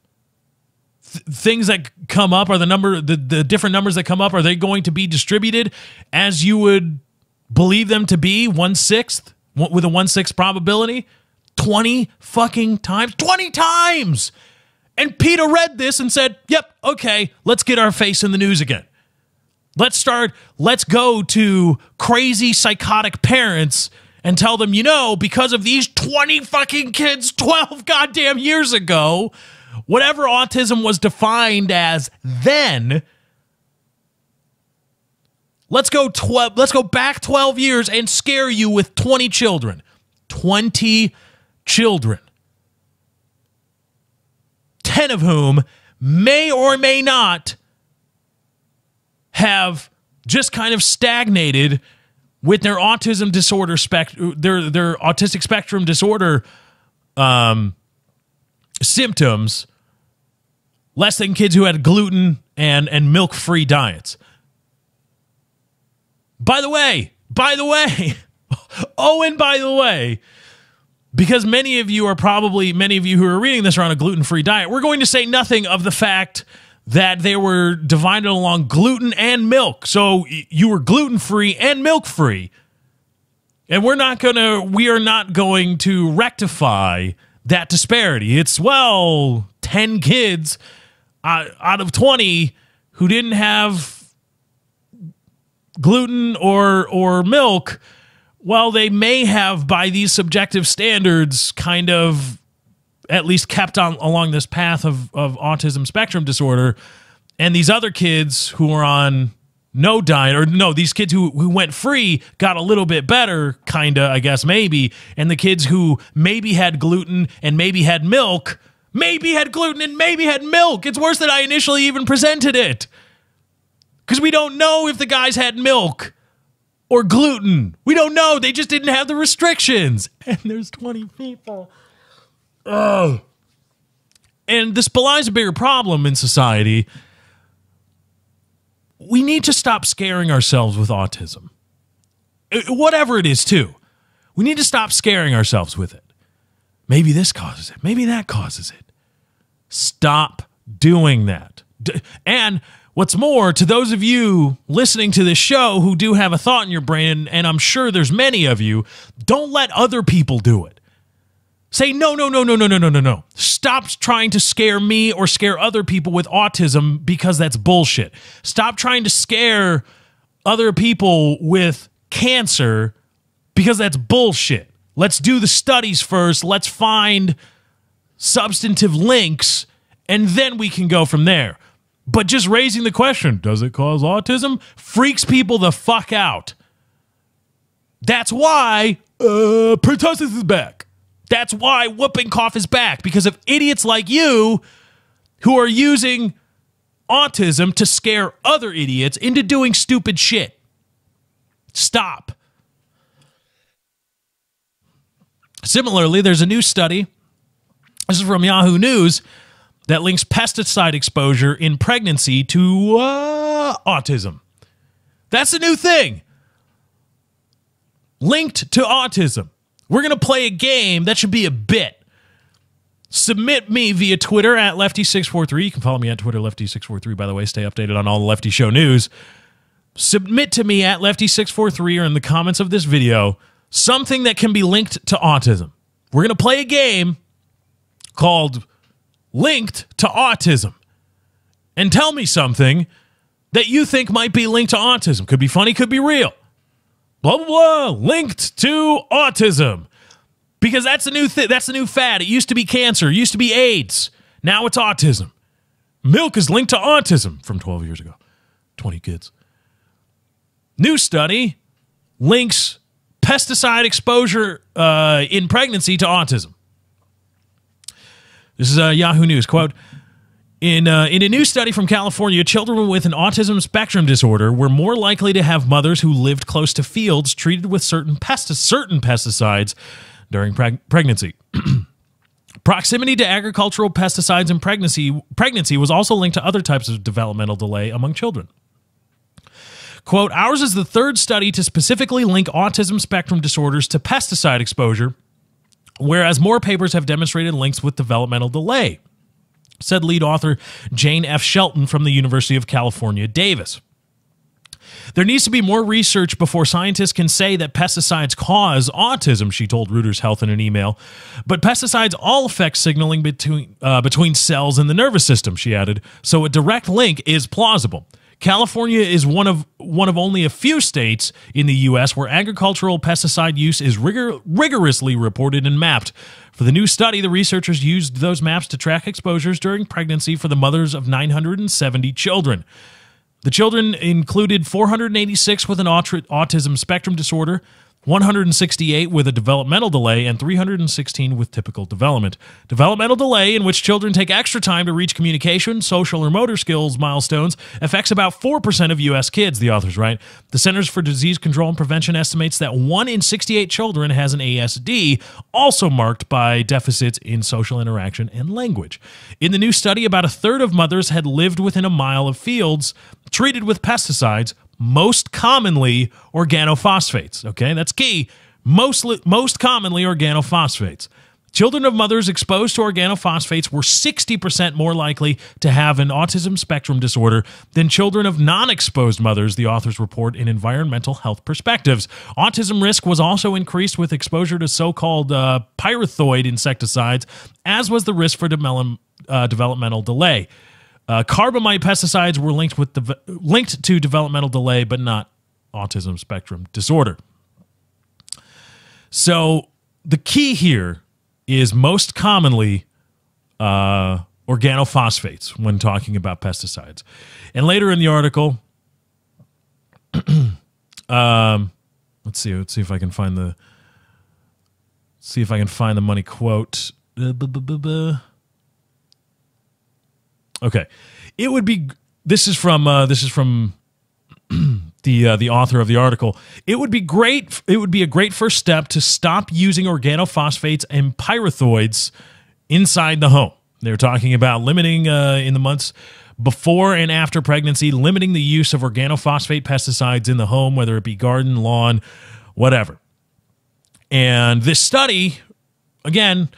things that come up, are the different numbers that come up, are they going to be distributed as you would believe them to be, 1/6, with a 1/6 probability? 20 fucking times. 20 times! And PETA read this and said, yep, okay, let's get our face in the news again. Let's go to crazy psychotic parents and tell them, because of these 20 fucking kids 12 goddamn years ago, whatever autism was defined as then, let's go back 12 years and scare you with 20 children. 20 children. 10 of whom may or may not have just kind of stagnated with their autism disorder their autistic spectrum disorder symptoms, less than kids who had gluten and milk-free diets. By the way, oh, and by the way, because many of you who are reading this are on a gluten-free diet, we're going to say nothing of the fact that they were divided along gluten and milk. So you were gluten-free and milk-free. And we are not going to rectify that disparity. It's, 10 kids out of 20 who didn't have gluten or milk. Well, they may have, by these subjective standards, kind of at least kept on along this path of autism spectrum disorder. And these other kids who are on no diet, or no, these kids who went free got a little bit better, kind of, I guess, maybe. And the kids who maybe had gluten and maybe had milk, it's worse than I initially even presented it. Because we don't know if the guys had milk or gluten. We don't know. They just didn't have the restrictions. And there's 20 people. Oh. And this belies a bigger problem in society. We need to stop scaring ourselves with autism. Whatever it is, too. We need to stop scaring ourselves with it. Maybe this causes it. Maybe that causes it. Stop doing that. And what's more, to those of you listening to this show who do have a thought in your brain, and I'm sure there's many of you, don't let other people do it. Say, no, no, no, no, no, no, no, no, no. Stop trying to scare me or scare other people with autism because that's bullshit. Stop trying to scare other people with cancer because that's bullshit. Let's do the studies first. Let's find substantive links, and then we can go from there. But just raising the question, does it cause autism? Freaks people the fuck out. That's why pertussis is back. That's why whooping cough is back, because of idiots like you who are using autism to scare other idiots into doing stupid shit. Stop. Similarly, there's a new study, this is from Yahoo News, that links pesticide exposure in pregnancy to autism. That's a new thing. Linked to autism. We're going to play a game that should be a bit. Submit me via Twitter at Lefty643. You can follow me on Twitter, Lefty643, by the way. Stay updated on all the Lefty Show news. Submit to me at Lefty643 or in the comments of this video something that can be linked to autism. We're going to play a game called Linked to Autism. And tell me something that you think might be linked to autism. Could be funny, could be real. Blah, blah, blah, linked to autism. Because that's a new that's a new fad. It used to be cancer. It used to be AIDS. Now it's autism. Milk is linked to autism from 12 years ago. 20 kids. New study links pesticide exposure in pregnancy to autism. This is Yahoo News. Quote, In a new study from California, children with an autism spectrum disorder were more likely to have mothers who lived close to fields treated with certain pesticides during pregnancy. Proximity to agricultural pesticides in pregnancy was also linked to other types of developmental delay among children. Quote, ours is the third study to specifically link autism spectrum disorders to pesticide exposure, whereas more papers have demonstrated links with developmental delay, said lead author Jane F. Shelton from the University of California, Davis. There needs to be more research before scientists can say that pesticides cause autism, she told Reuters Health in an email. But pesticides all affect signaling between cells in the nervous system, she added, so a direct link is plausible. California is one of only a few states in the U.S. where agricultural pesticide use is rigorously reported and mapped. For the new study, the researchers used those maps to track exposures during pregnancy for the mothers of 970 children. The children included 486 with an autism spectrum disorder, 168 with a developmental delay, and 316 with typical development. Developmental delay, in which children take extra time to reach communication, social, or motor skills milestones, affects about 4% of U.S. kids, the authors write. The Centers for Disease Control and Prevention estimates that 1 in 68 children has an ASD, also marked by deficits in social interaction and language. In the new study, about a third of mothers had lived within a mile of fields treated with pesticides, most commonly organophosphates. Okay, that's key. Most commonly organophosphates. Children of mothers exposed to organophosphates were 60% more likely to have an autism spectrum disorder than children of non-exposed mothers, the authors report in Environmental Health Perspectives. Autism risk was also increased with exposure to so-called pyrethroid insecticides, as was the risk for developmental delay. Carbamide pesticides were linked to developmental delay, but not autism spectrum disorder. So the key here is most commonly organophosphates when talking about pesticides. And later in the article, let's see if I can find the money quote. Okay, it would be. This is from the author of the article. It would be great. It would be a great first step to stop using organophosphates and pyrethroids inside the home. They're talking about limiting in the months before and after pregnancy, limiting the use of organophosphate pesticides in the home, whether it be garden, lawn, whatever. And this study, again.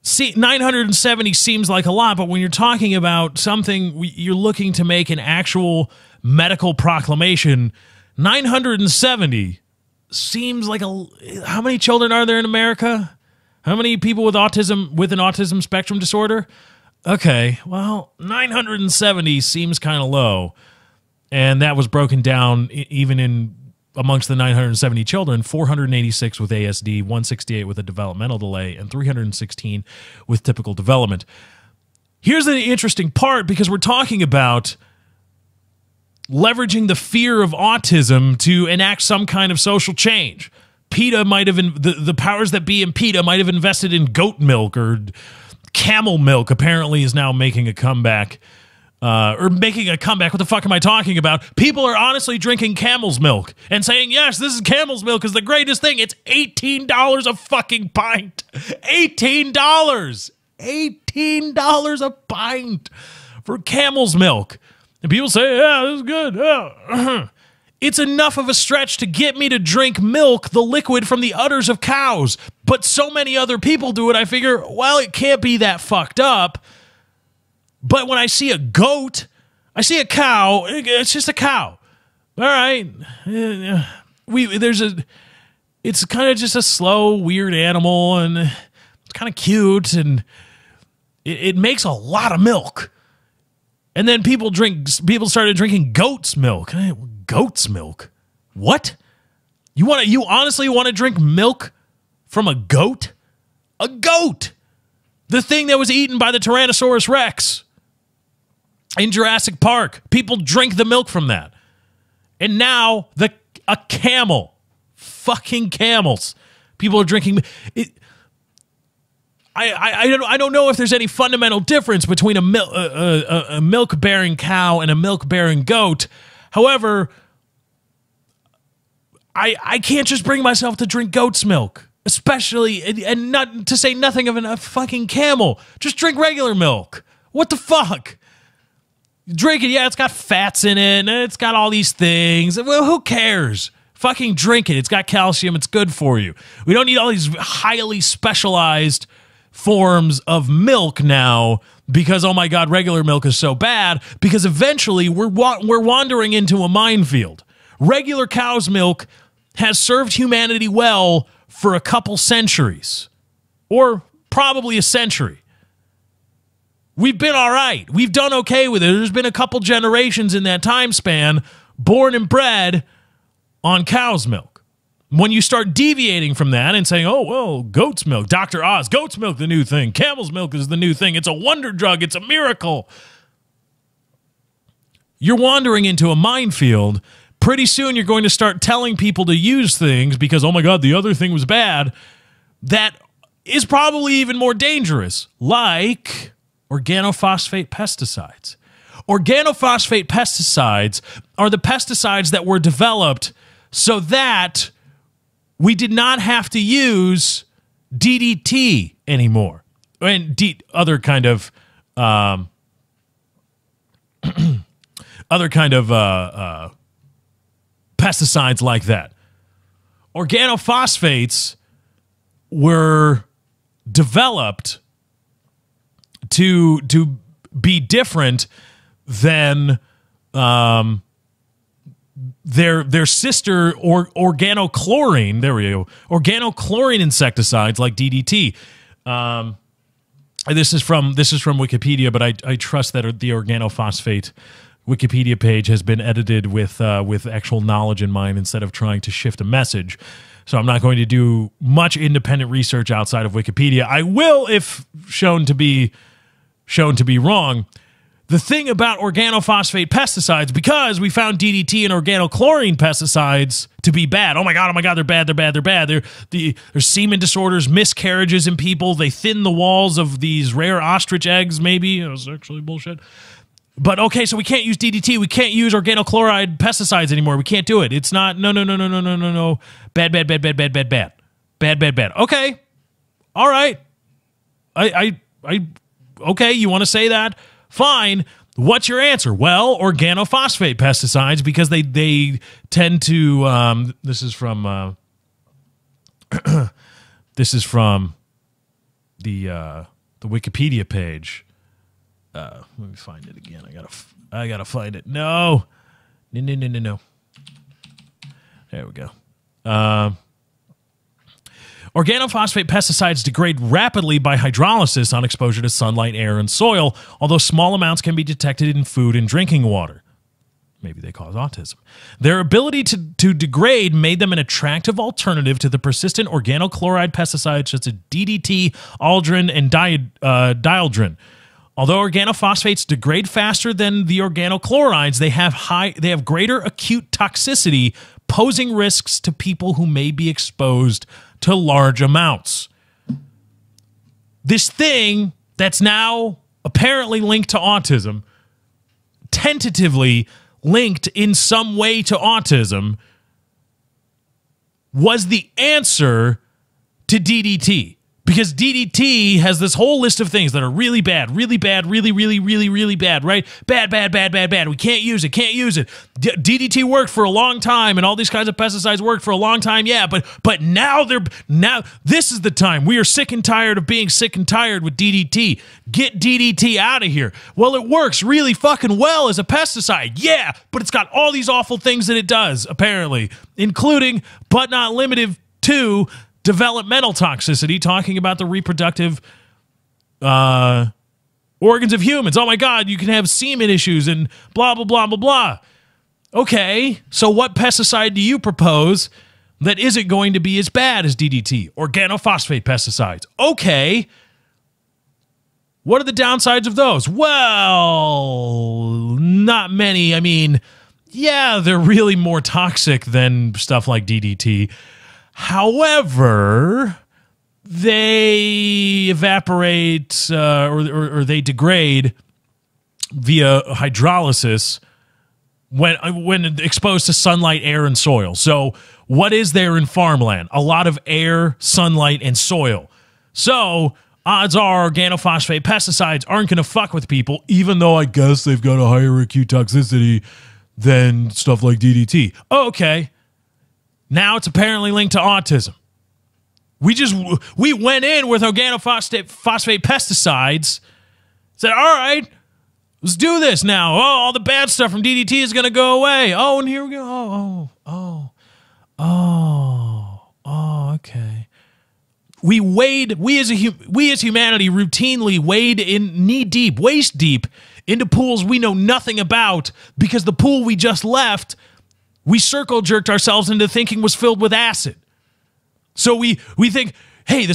970 seems like a lot, but when you're talking about something you're looking to make an actual medical proclamation, 970 seems like how many children are there in America? How many people with autism, with an autism spectrum disorder? Okay, well, 970 seems kind of low. And that was broken down even in amongst the 970 children, 486 with ASD, 168 with a developmental delay, and 316 with typical development. Here's the interesting part, because we're talking about leveraging the fear of autism to enact some kind of social change. PETA might have, the powers that be in PETA might have invested in goat milk, or camel milk apparently is now making a comeback. What the fuck am I talking about? People are honestly drinking camel's milk and saying, yes, this is camel's milk is the greatest thing. It's $18 a fucking pint. $18. $18 a pint for camel's milk. And people say, yeah, this is good. Yeah. It's enough of a stretch to get me to drink milk, the liquid from the udders of cows. But so many other people do it, I figure, well, it can't be that fucked up. But when I see a goat, I see a cow, it's just a cow. All right. It's kind of just a slow, weird animal, and it's kind of cute, and it makes a lot of milk. And then people started drinking goat's milk. Goat's milk? What? You honestly want to drink milk from a goat? A goat! The thing that was eaten by the Tyrannosaurus Rex in Jurassic Park. People drink the milk from that. And now a camel. Fucking camels. People are drinking it. I don't know if there's any fundamental difference between a milk-bearing cow and a milk-bearing goat. However, I can't just bring myself to drink goat's milk, especially, and not to say nothing of a fucking camel. Just drink regular milk. What the fuck? Drink it, yeah, it's got fats in it, and it's got all these things. Well, who cares? Fucking drink it. It's got calcium. It's good for you. We don't need all these highly specialized forms of milk now because, oh my God, regular milk is so bad, because eventually we're wandering into a minefield. Regular cow's milk has served humanity well for a couple centuries, or probably a century. We've been all right. We've done okay with it. There's been a couple generations in that time span born and bred on cow's milk. When you start deviating from that and saying, oh, well, goat's milk, Dr. Oz, goat's milk, the new thing, camel's milk is the new thing, it's a wonder drug, it's a miracle, you're wandering into a minefield. Pretty soon you're going to start telling people to use things because, oh my God, the other thing was bad, that is probably even more dangerous, like organophosphate pesticides. Organophosphate pesticides are the pesticides that were developed so that we did not have to use DDT anymore, and other kind of pesticides like that. Organophosphates were developed to be different than their sister organochlorine. There we go. Organochlorine insecticides like DDT. This is from Wikipedia, but I trust that the organophosphate Wikipedia page has been edited with actual knowledge in mind instead of trying to shift a message. So I'm not going to do much independent research outside of Wikipedia. I will if shown to be wrong. The thing about organophosphate pesticides, because we found DDT and organochlorine pesticides to be bad. Oh my God, they're bad. There's semen disorders, miscarriages in people. They thin the walls of these rare ostrich eggs, maybe. It was actually bullshit. But okay, so we can't use DDT. We can't use organochloride pesticides anymore. We can't do it. It's not, no. Bad. Okay. All right. Okay, you want to say that? Fine. What's your answer? Well, organophosphate pesticides, because they tend to, this is from the Wikipedia page. Let me find it again. I gotta find it. No. There we go. Organophosphate pesticides degrade rapidly by hydrolysis on exposure to sunlight, air, and soil, although small amounts can be detected in food and drinking water. Maybe they cause autism. Their ability to degrade made them an attractive alternative to the persistent organochloride pesticides such as DDT, aldrin, and dieldrin. Although organophosphates degrade faster than the organochlorides, they have greater acute toxicity, posing risks to people who may be exposed to large amounts. This thing that's now apparently linked to autism, tentatively linked in some way to autism, was the answer to DDT. Because DDT has this whole list of things that are really bad, really bad, really, really, really, really bad, right? Bad, bad, bad, bad, bad. We can't use it, can't use it. DDT worked for a long time, and all these kinds of pesticides worked for a long time, yeah, but now this is the time. We are sick and tired of being sick and tired with DDT. Get DDT out of here. Well, it works really fucking well as a pesticide, yeah, but it's got all these awful things that it does, apparently, including, but not limited to, developmental toxicity, talking about the reproductive organs of humans. Oh my God, you can have semen issues and blah, blah, blah, blah, blah. Okay, so what pesticide do you propose that isn't going to be as bad as DDT? Organophosphate pesticides. Okay. What are the downsides of those? Well, not many. I mean, yeah, they're really more toxic than stuff like DDT. However, they evaporate or they degrade via hydrolysis when exposed to sunlight, air, and soil. So what is there in farmland? A lot of air, sunlight, and soil. So odds are organophosphate pesticides aren't going to fuck with people, even though I guess they've got a higher acute toxicity than stuff like DDT. Okay. Now it's apparently linked to autism. We went in with organophosphate pesticides, said, all right, let's do this now. Oh, all the bad stuff from DDT is going to go away. Oh, and here we go. Okay. We as humanity routinely wade in knee deep, waist deep into pools we know nothing about because the pool we just left, we circle jerked ourselves into thinking was filled with acid. So we think, hey,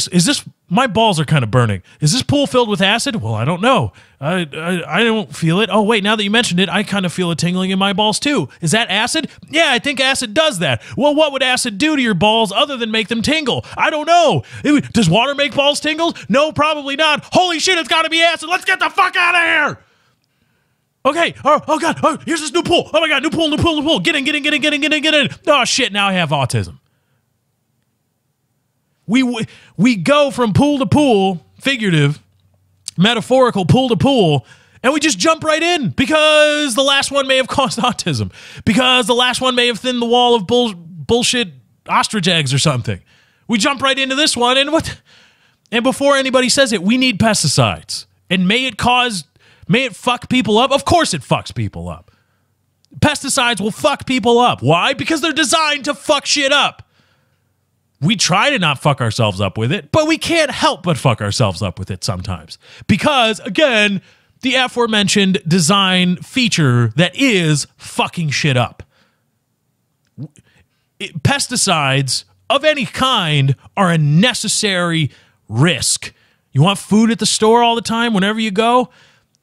my balls are kind of burning. Is this pool filled with acid? Well, I don't know. I don't feel it. Oh, wait, now that you mentioned it, I kind of feel a tingling in my balls too. Is that acid? Yeah, I think acid does that. Well, what would acid do to your balls other than make them tingle? I don't know. Does water make balls tingle? No, probably not. Holy shit, it's got to be acid. Let's get the fuck out of here. Okay. Oh God. Oh, here's this new pool. Oh my God. New pool. Get in. Oh shit. Now I have autism. We go from pool to pool, figurative, metaphorical pool to pool, and we just jump right in because the last one may have caused autism, because the last one may have thinned the wall of bullshit ostrich eggs or something. We jump right into this one, and before anybody says it, we need pesticides. And may it fuck people up? Of course it fucks people up. Pesticides will fuck people up. Why? Because they're designed to fuck shit up. We try to not fuck ourselves up with it, but we can't help but fuck ourselves up with it sometimes. Because, again, the aforementioned design feature that is fucking shit up. Pesticides of any kind are a necessary risk. You want food at the store all the time whenever you go?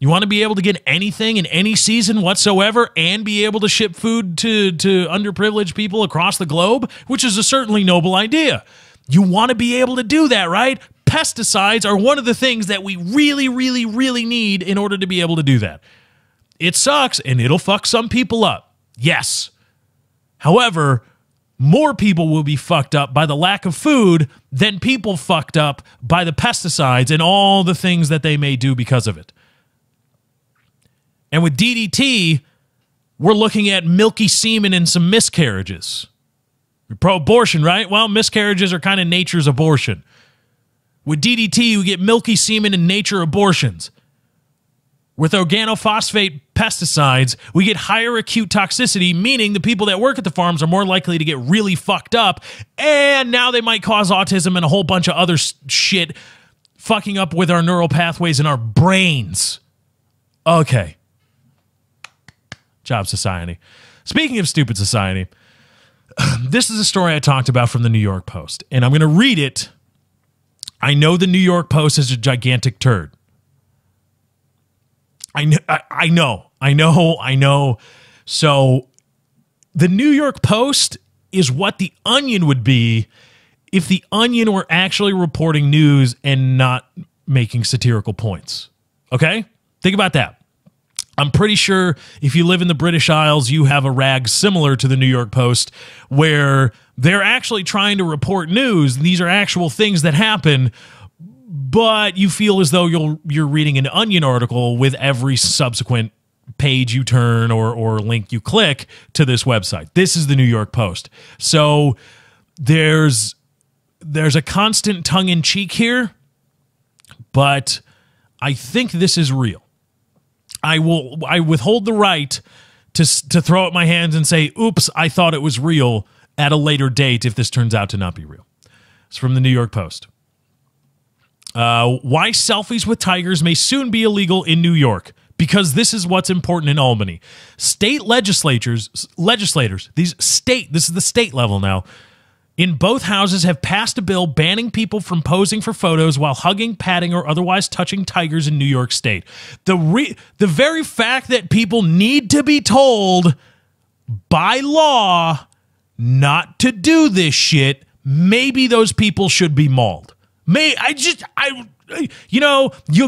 You want to be able to get anything in any season whatsoever and be able to ship food to underprivileged people across the globe, which is a certainly noble idea. You want to be able to do that, right? Pesticides are one of the things that we really, really, really need in order to be able to do that. It sucks, and it'll fuck some people up. Yes. However, more people will be fucked up by the lack of food than people fucked up by the pesticides and all the things that they may do because of it. And with DDT, we're looking at milky semen and some miscarriages. You're pro-abortion, right? Well, miscarriages are kind of nature's abortion. With DDT, you get milky semen and nature abortions. With organophosphate pesticides, we get higher acute toxicity, meaning the people that work at the farms are more likely to get really fucked up, and now they might cause autism and a whole bunch of other shit, fucking up with our neural pathways in our brains. Okay. Job society. Speaking of stupid society, this is a story I talked about from the New York Post, and I'm going to read it. I know the New York Post is a gigantic turd. I know. So the New York Post is what the Onion would be if the Onion were actually reporting news and not making satirical points. Okay? Think about that. I'm pretty sure if you live in the British Isles, you have a rag similar to the New York Post where they're actually trying to report news. These are actual things that happen, but you feel as though you're reading an Onion article with every subsequent page you turn or link you click to this website. This is the New York Post. So there's a constant tongue-in-cheek here, but I think this is real. I withhold the right to throw up my hands and say, oops, I thought it was real at a later date if this turns out to not be real. It's from the New York Post. Why selfies with tigers may soon be illegal in New York. Because this is what's important in Albany. State legislators, this is the state level now, in both houses have passed a bill banning people from posing for photos while hugging, patting, or otherwise touching tigers in New York State. The very fact that people need to be told by law not to do this shit, maybe those people should be mauled. You'll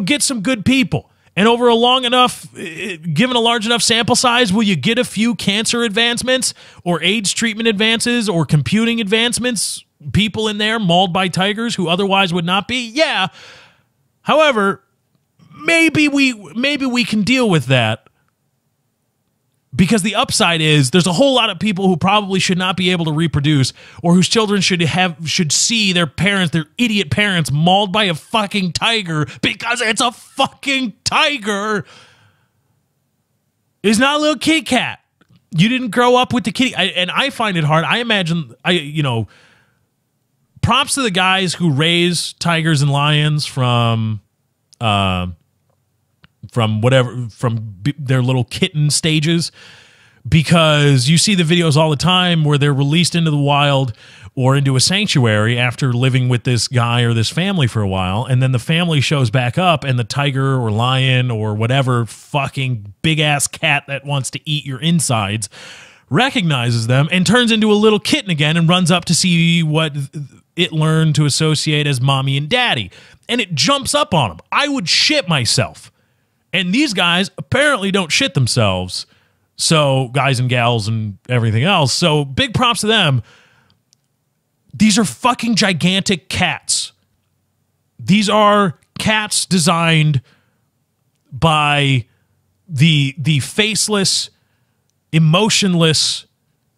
get some good people. And over a long enough, given a large enough sample size, will you get a few cancer advancements or AIDS treatment advances or computing advancements? People in there mauled by tigers who otherwise would not be? Yeah. However, maybe we can deal with that. Because the upside is there's a whole lot of people who probably should not be able to reproduce or whose children should see their idiot parents mauled by a fucking tiger because it's a fucking tiger. It's not a little kitty cat. You didn't grow up with the kitty. And I find it hard. I imagine, props to the guys who raise tigers and lions from their little kitten stages, because you see the videos all the time where they're released into the wild or into a sanctuary after living with this guy or this family for a while, and then the family shows back up and the tiger or lion or whatever fucking big-ass cat that wants to eat your insides recognizes them and turns into a little kitten again and runs up to see what it learned to associate as mommy and daddy, and it jumps up on them. I would shit myself. And these guys apparently don't shit themselves. So, guys and gals and everything else. So, big props to them. These are fucking gigantic cats. These are cats designed by the faceless, emotionless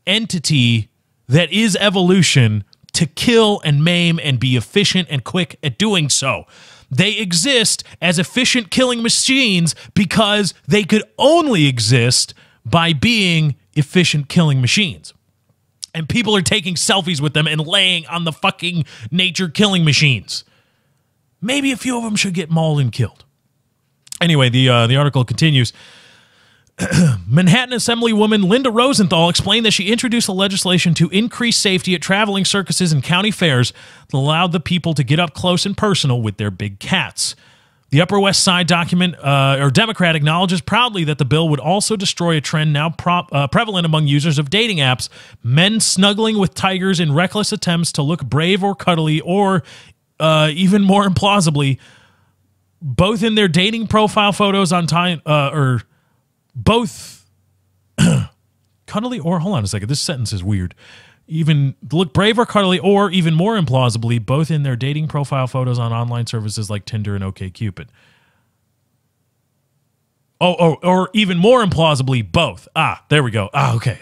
entity that is evolution to kill and maim and be efficient and quick at doing so. They exist as efficient killing machines because they could only exist by being efficient killing machines. And people are taking selfies with them and laying on the fucking nature killing machines. Maybe a few of them should get mauled and killed. Anyway, the article continues. Manhattan Assemblywoman Linda Rosenthal explained that she introduced the legislation to increase safety at traveling circuses and county fairs that allowed the people to get up close and personal with their big cats. The Upper West Side Democrat acknowledges proudly that the bill would also destroy a trend now prevalent among users of dating apps, men snuggling with tigers in reckless attempts to look brave or cuddly, or even more implausibly, both in their dating profile photos on time both cuddly or, hold on a second, this sentence is weird. Even look brave or cuddly, or even more implausibly, both in their dating profile photos on online services like Tinder and OkCupid. Or even more implausibly, both. There we go. Okay.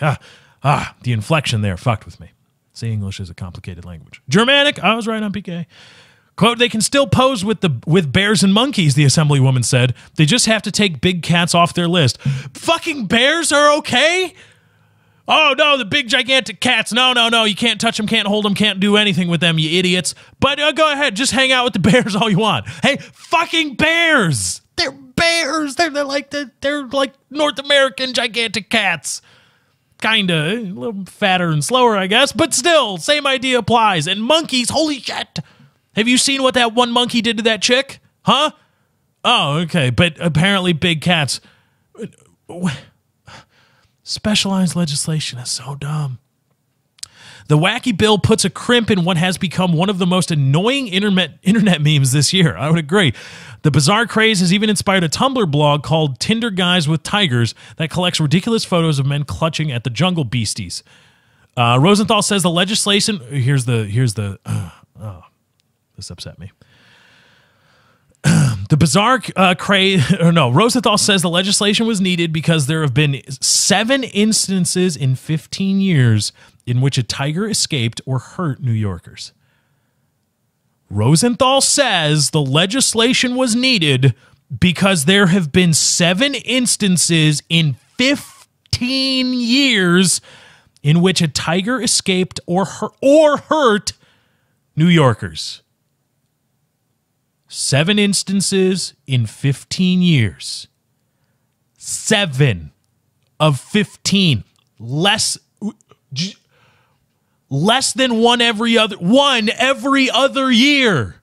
The inflection there fucked with me. See, English is a complicated language. Germanic, I was right on PK. Quote, they can still pose with bears and monkeys, the assemblywoman said. They just have to take big cats off their list. Fucking bears are okay? Oh, no, the big gigantic cats. No, you can't touch them, can't hold them, can't do anything with them, you idiots. But go ahead, just hang out with the bears all you want. Hey, fucking bears! They're bears! They're like North American gigantic cats. Kinda, a little fatter and slower, I guess, but still, same idea applies. And monkeys, holy shit! Have you seen what that one monkey did to that chick? Huh? Oh, okay. But apparently big cats. Specialized legislation is so dumb. The wacky bill puts a crimp in what has become one of the most annoying internet memes this year. I would agree. The bizarre craze has even inspired a Tumblr blog called Tinder Guys with Tigers that collects ridiculous photos of men clutching at the jungle beasties. Rosenthal says the legislation... This upset me. The bizarre Rosenthal says the legislation was needed because there have been 7 instances in 15 years in which a tiger escaped or hurt New Yorkers. Rosenthal says the legislation was needed because there have been 7 instances in 15 years in which a tiger escaped or hurt New Yorkers. 7 instances in 15 years. 7 of 15. Less than one every other year.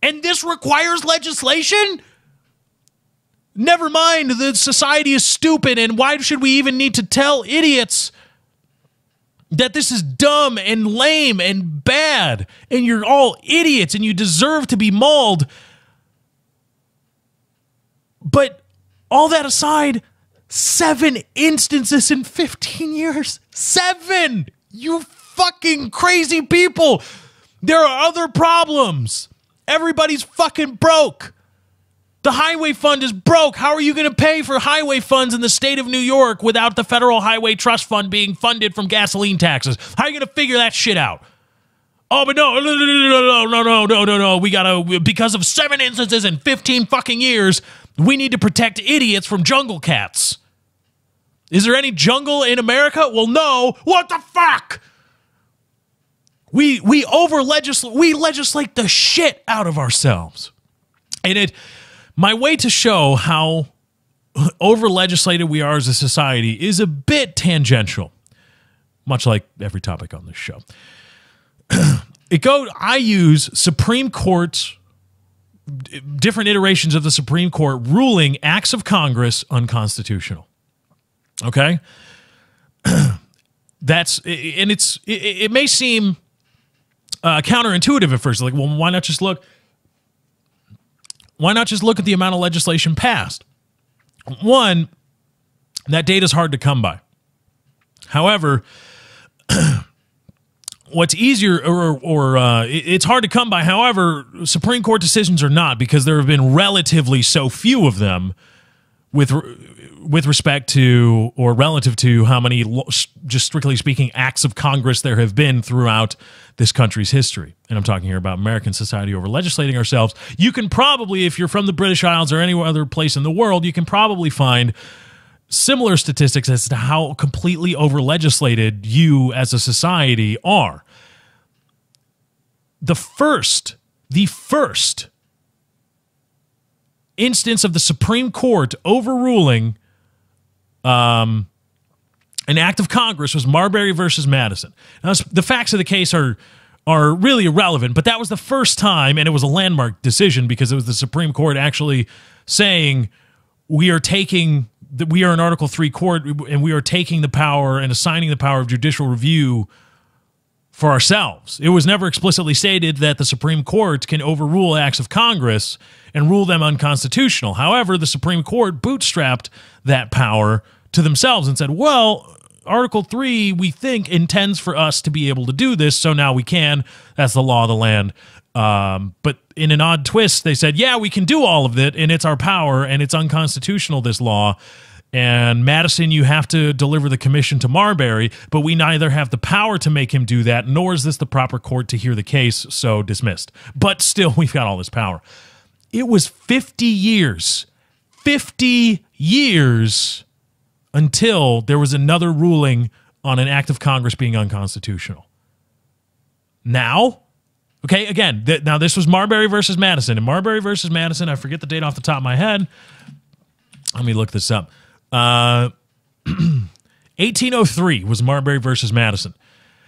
And this requires legislation? Never mind, the society is stupid, and why should we even need to tell idiots that this is dumb and lame and bad, and you're all idiots and you deserve to be mauled. But all that aside, 7 instances in 15 years. 7! You fucking crazy people! There are other problems. Everybody's fucking broke. The highway fund is broke. How are you going to pay for highway funds in the state of New York without the Federal Highway Trust Fund being funded from gasoline taxes? How are you going to figure that shit out? Oh, but no. We got to, because of 7 instances in 15 fucking years, we need to protect idiots from jungle cats. Is there any jungle in America? Well, no. What the fuck? We legislate the shit out of ourselves. And my way to show how over-legislated we are as a society is a bit tangential, much like every topic on this show. I use Supreme Court, different iterations of the Supreme Court ruling acts of Congress unconstitutional. Okay? It may seem counterintuitive at first. Like, well, why not just look at the amount of legislation passed? One, that data is hard to come by. However, what's easier, it's hard to come by. However, Supreme Court decisions are not, because there have been relatively so few of them with respect to, or relative to, how many, just strictly speaking, acts of Congress there have been throughout this country's history. And I'm talking here about American society over legislating ourselves. You can probably, if you're from the British Isles or any other place in the world, you can probably find similar statistics as to how completely over legislated you as a society are. The first instance of the Supreme Court overruling an act of Congress was Marbury versus Madison. Now, the facts of the case are really irrelevant, but that was the first time, and it was a landmark decision because it was the Supreme Court actually saying we are an Article III court, and we are taking the power and assigning the power of judicial review for ourselves. It was never explicitly stated that the Supreme Court can overrule acts of Congress and rule them unconstitutional. However, the Supreme Court bootstrapped that power to themselves and said, well, Article 3, we think, intends for us to be able to do this, so now we can. That's the law of the land. But in an odd twist, they said, yeah, we can do all of it, and it's our power, and it's unconstitutional, this law. And Madison, you have to deliver the commission to Marbury, but we neither have the power to make him do that, nor is this the proper court to hear the case, so dismissed. But still, we've got all this power. It was 50 years until there was another ruling on an act of Congress being unconstitutional. Now, okay, again, now this was Marbury versus Madison. And Marbury versus Madison, I forget the date off the top of my head. Let me look this up. 1803 was Marbury versus Madison.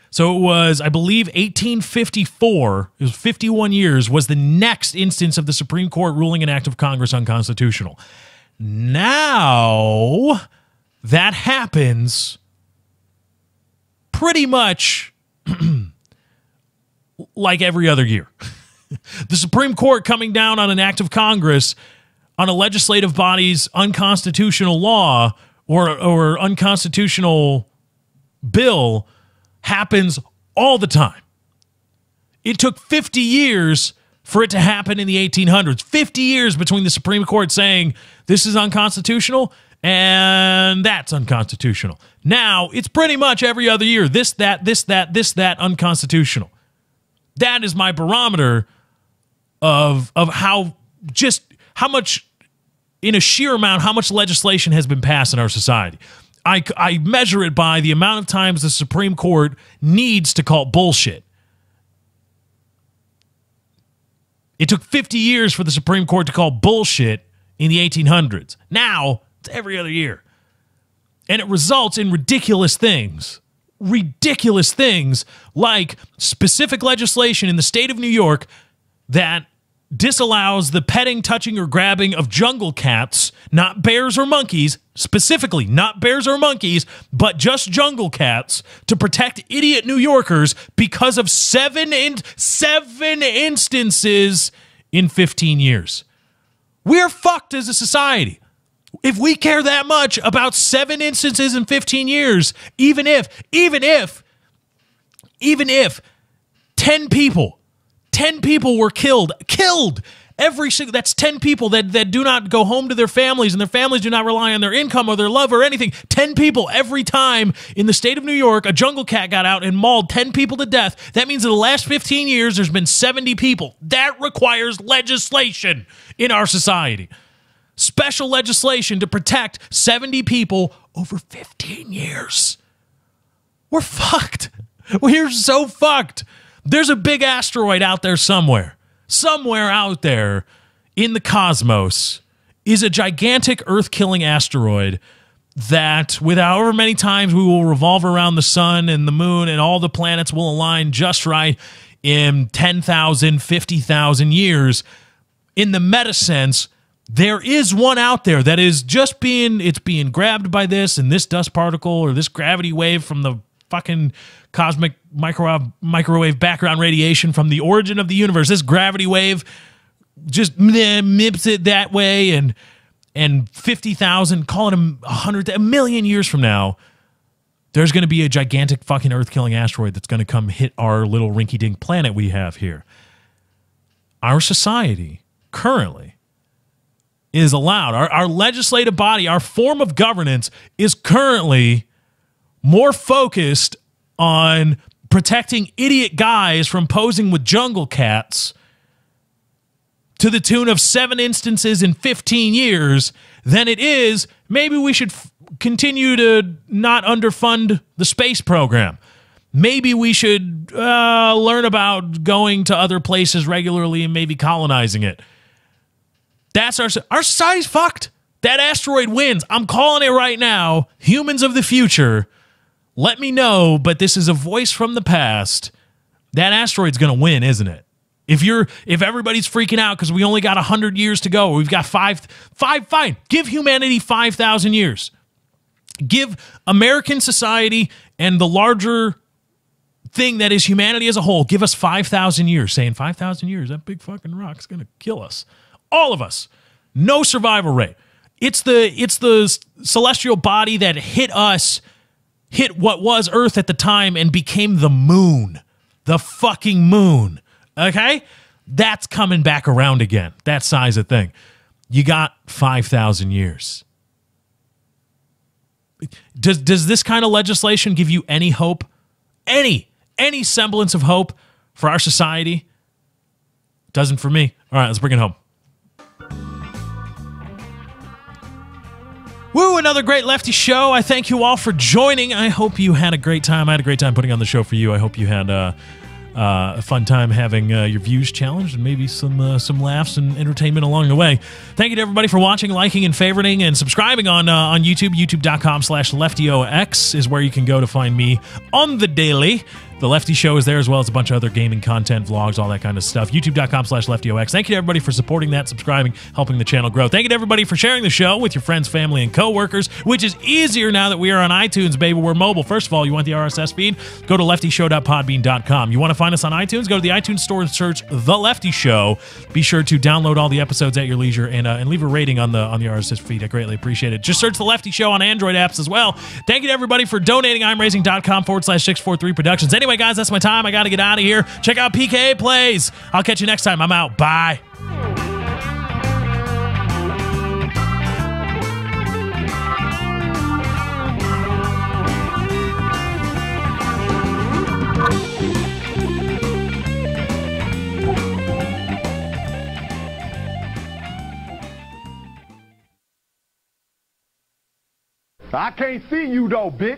So it was, I believe, 1854, it was 51 years, was the next instance of the Supreme Court ruling an act of Congress unconstitutional. Now, that happens pretty much like every other year. The Supreme Court coming down on an act of Congress on a legislative body's unconstitutional law or unconstitutional bill happens all the time. It took 50 years for it to happen in the 1800s. 50 years between the Supreme Court saying this is unconstitutional and that's unconstitutional. Now, it's pretty much every other year. This, that, unconstitutional. That is my barometer of how much, in a sheer amount, how much legislation has been passed in our society. I measure it by the amount of times the Supreme Court needs to call bullshit. It took 50 years for the Supreme Court to call bullshit in the 1800s. Now, it's every other year. And it results in ridiculous things. Ridiculous things like specific legislation in the state of New York that disallows the petting, touching, or grabbing of jungle cats, not bears or monkeys, specifically not bears or monkeys, but just jungle cats, to protect idiot New Yorkers because of seven instances in 15 years. We're fucked as a society. If we care that much about 7 instances in 15 years, even if 10 people were killed every single, that's 10 people that do not go home to their families and their families do not rely on their income or their love or anything. 10 people every time in the state of New York, a jungle cat got out and mauled 10 people to death. That means in the last 15 years, there's been 70 people. That requires legislation in our society. Special legislation to protect 70 people over 15 years. We're fucked. We're so fucked. There's a big asteroid out there somewhere. Somewhere out there in the cosmos is a gigantic Earth-killing asteroid that, with however many times we will revolve around the sun and the moon and all the planets will align just right in 10,000, 50,000 years, in the meta sense, there is one out there that is just being grabbed by this and this dust particle or this gravity wave from the fucking cosmic microwave background radiation from the origin of the universe. This gravity wave just mips it that way, and 50,000, call it 100, a million years from now, there's going to be a gigantic fucking Earth-killing asteroid that's going to come hit our little rinky-dink planet we have here. Our society currently is allowed, our legislative body, our form of governance is currently more focused on protecting idiot guys from posing with jungle cats to the tune of 7 instances in 15 years than it is, maybe we should continue to not underfund the space program. Maybe we should learn about going to other places regularly and maybe colonizing it. That's our society's fucked. That asteroid wins. I'm calling it right now. Humans of the future, let me know, but this is a voice from the past. That asteroid's going to win, isn't it? If everybody's freaking out because we only got 100 years to go, we've got fine. Give humanity 5,000 years. Give American society and the larger thing that is humanity as a whole, give us 5,000 years. Saying 5,000 years, that big fucking rock's going to kill us. All of us. No survival rate. It's the celestial body that hit what was Earth at the time and became the moon. The fucking moon. Okay? That's coming back around again. That size of thing. You got 5,000 years. Does this kind of legislation give you any hope? Any semblance of hope for our society? Doesn't for me. All right, let's bring it home. Woo, another great Lefty show. I thank you all for joining. I hope you had a great time. I had a great time putting on the show for you. I hope you had a fun time having your views challenged and maybe some laughs and entertainment along the way. Thank you to everybody for watching, liking, and favoriting and subscribing on YouTube. YouTube.com/LeftyOX is where you can go to find me on the daily. The Lefty Show is there, as well as a bunch of other gaming content, vlogs, all that kind of stuff. YouTube.com/LeftyOX. Thank you to everybody for supporting that, subscribing, helping the channel grow. Thank you to everybody for sharing the show with your friends, family, and coworkers, which is easier now that we are on iTunes, baby. We're mobile. First of all, you want the RSS feed? Go to leftyshow.podbean.com. You want to find us on iTunes? Go to the iTunes store and search The Lefty Show. Be sure to download all the episodes at your leisure and leave a rating on the RSS feed. I greatly appreciate it. Just search The Lefty Show on Android apps as well. Thank you to everybody for donating. imraising.com/643 Productions. Anyway, guys, that's my time. I got to get out of here. Check out PKA Plays. I'll catch you next time. I'm out. Bye. I can't see you though, bitch.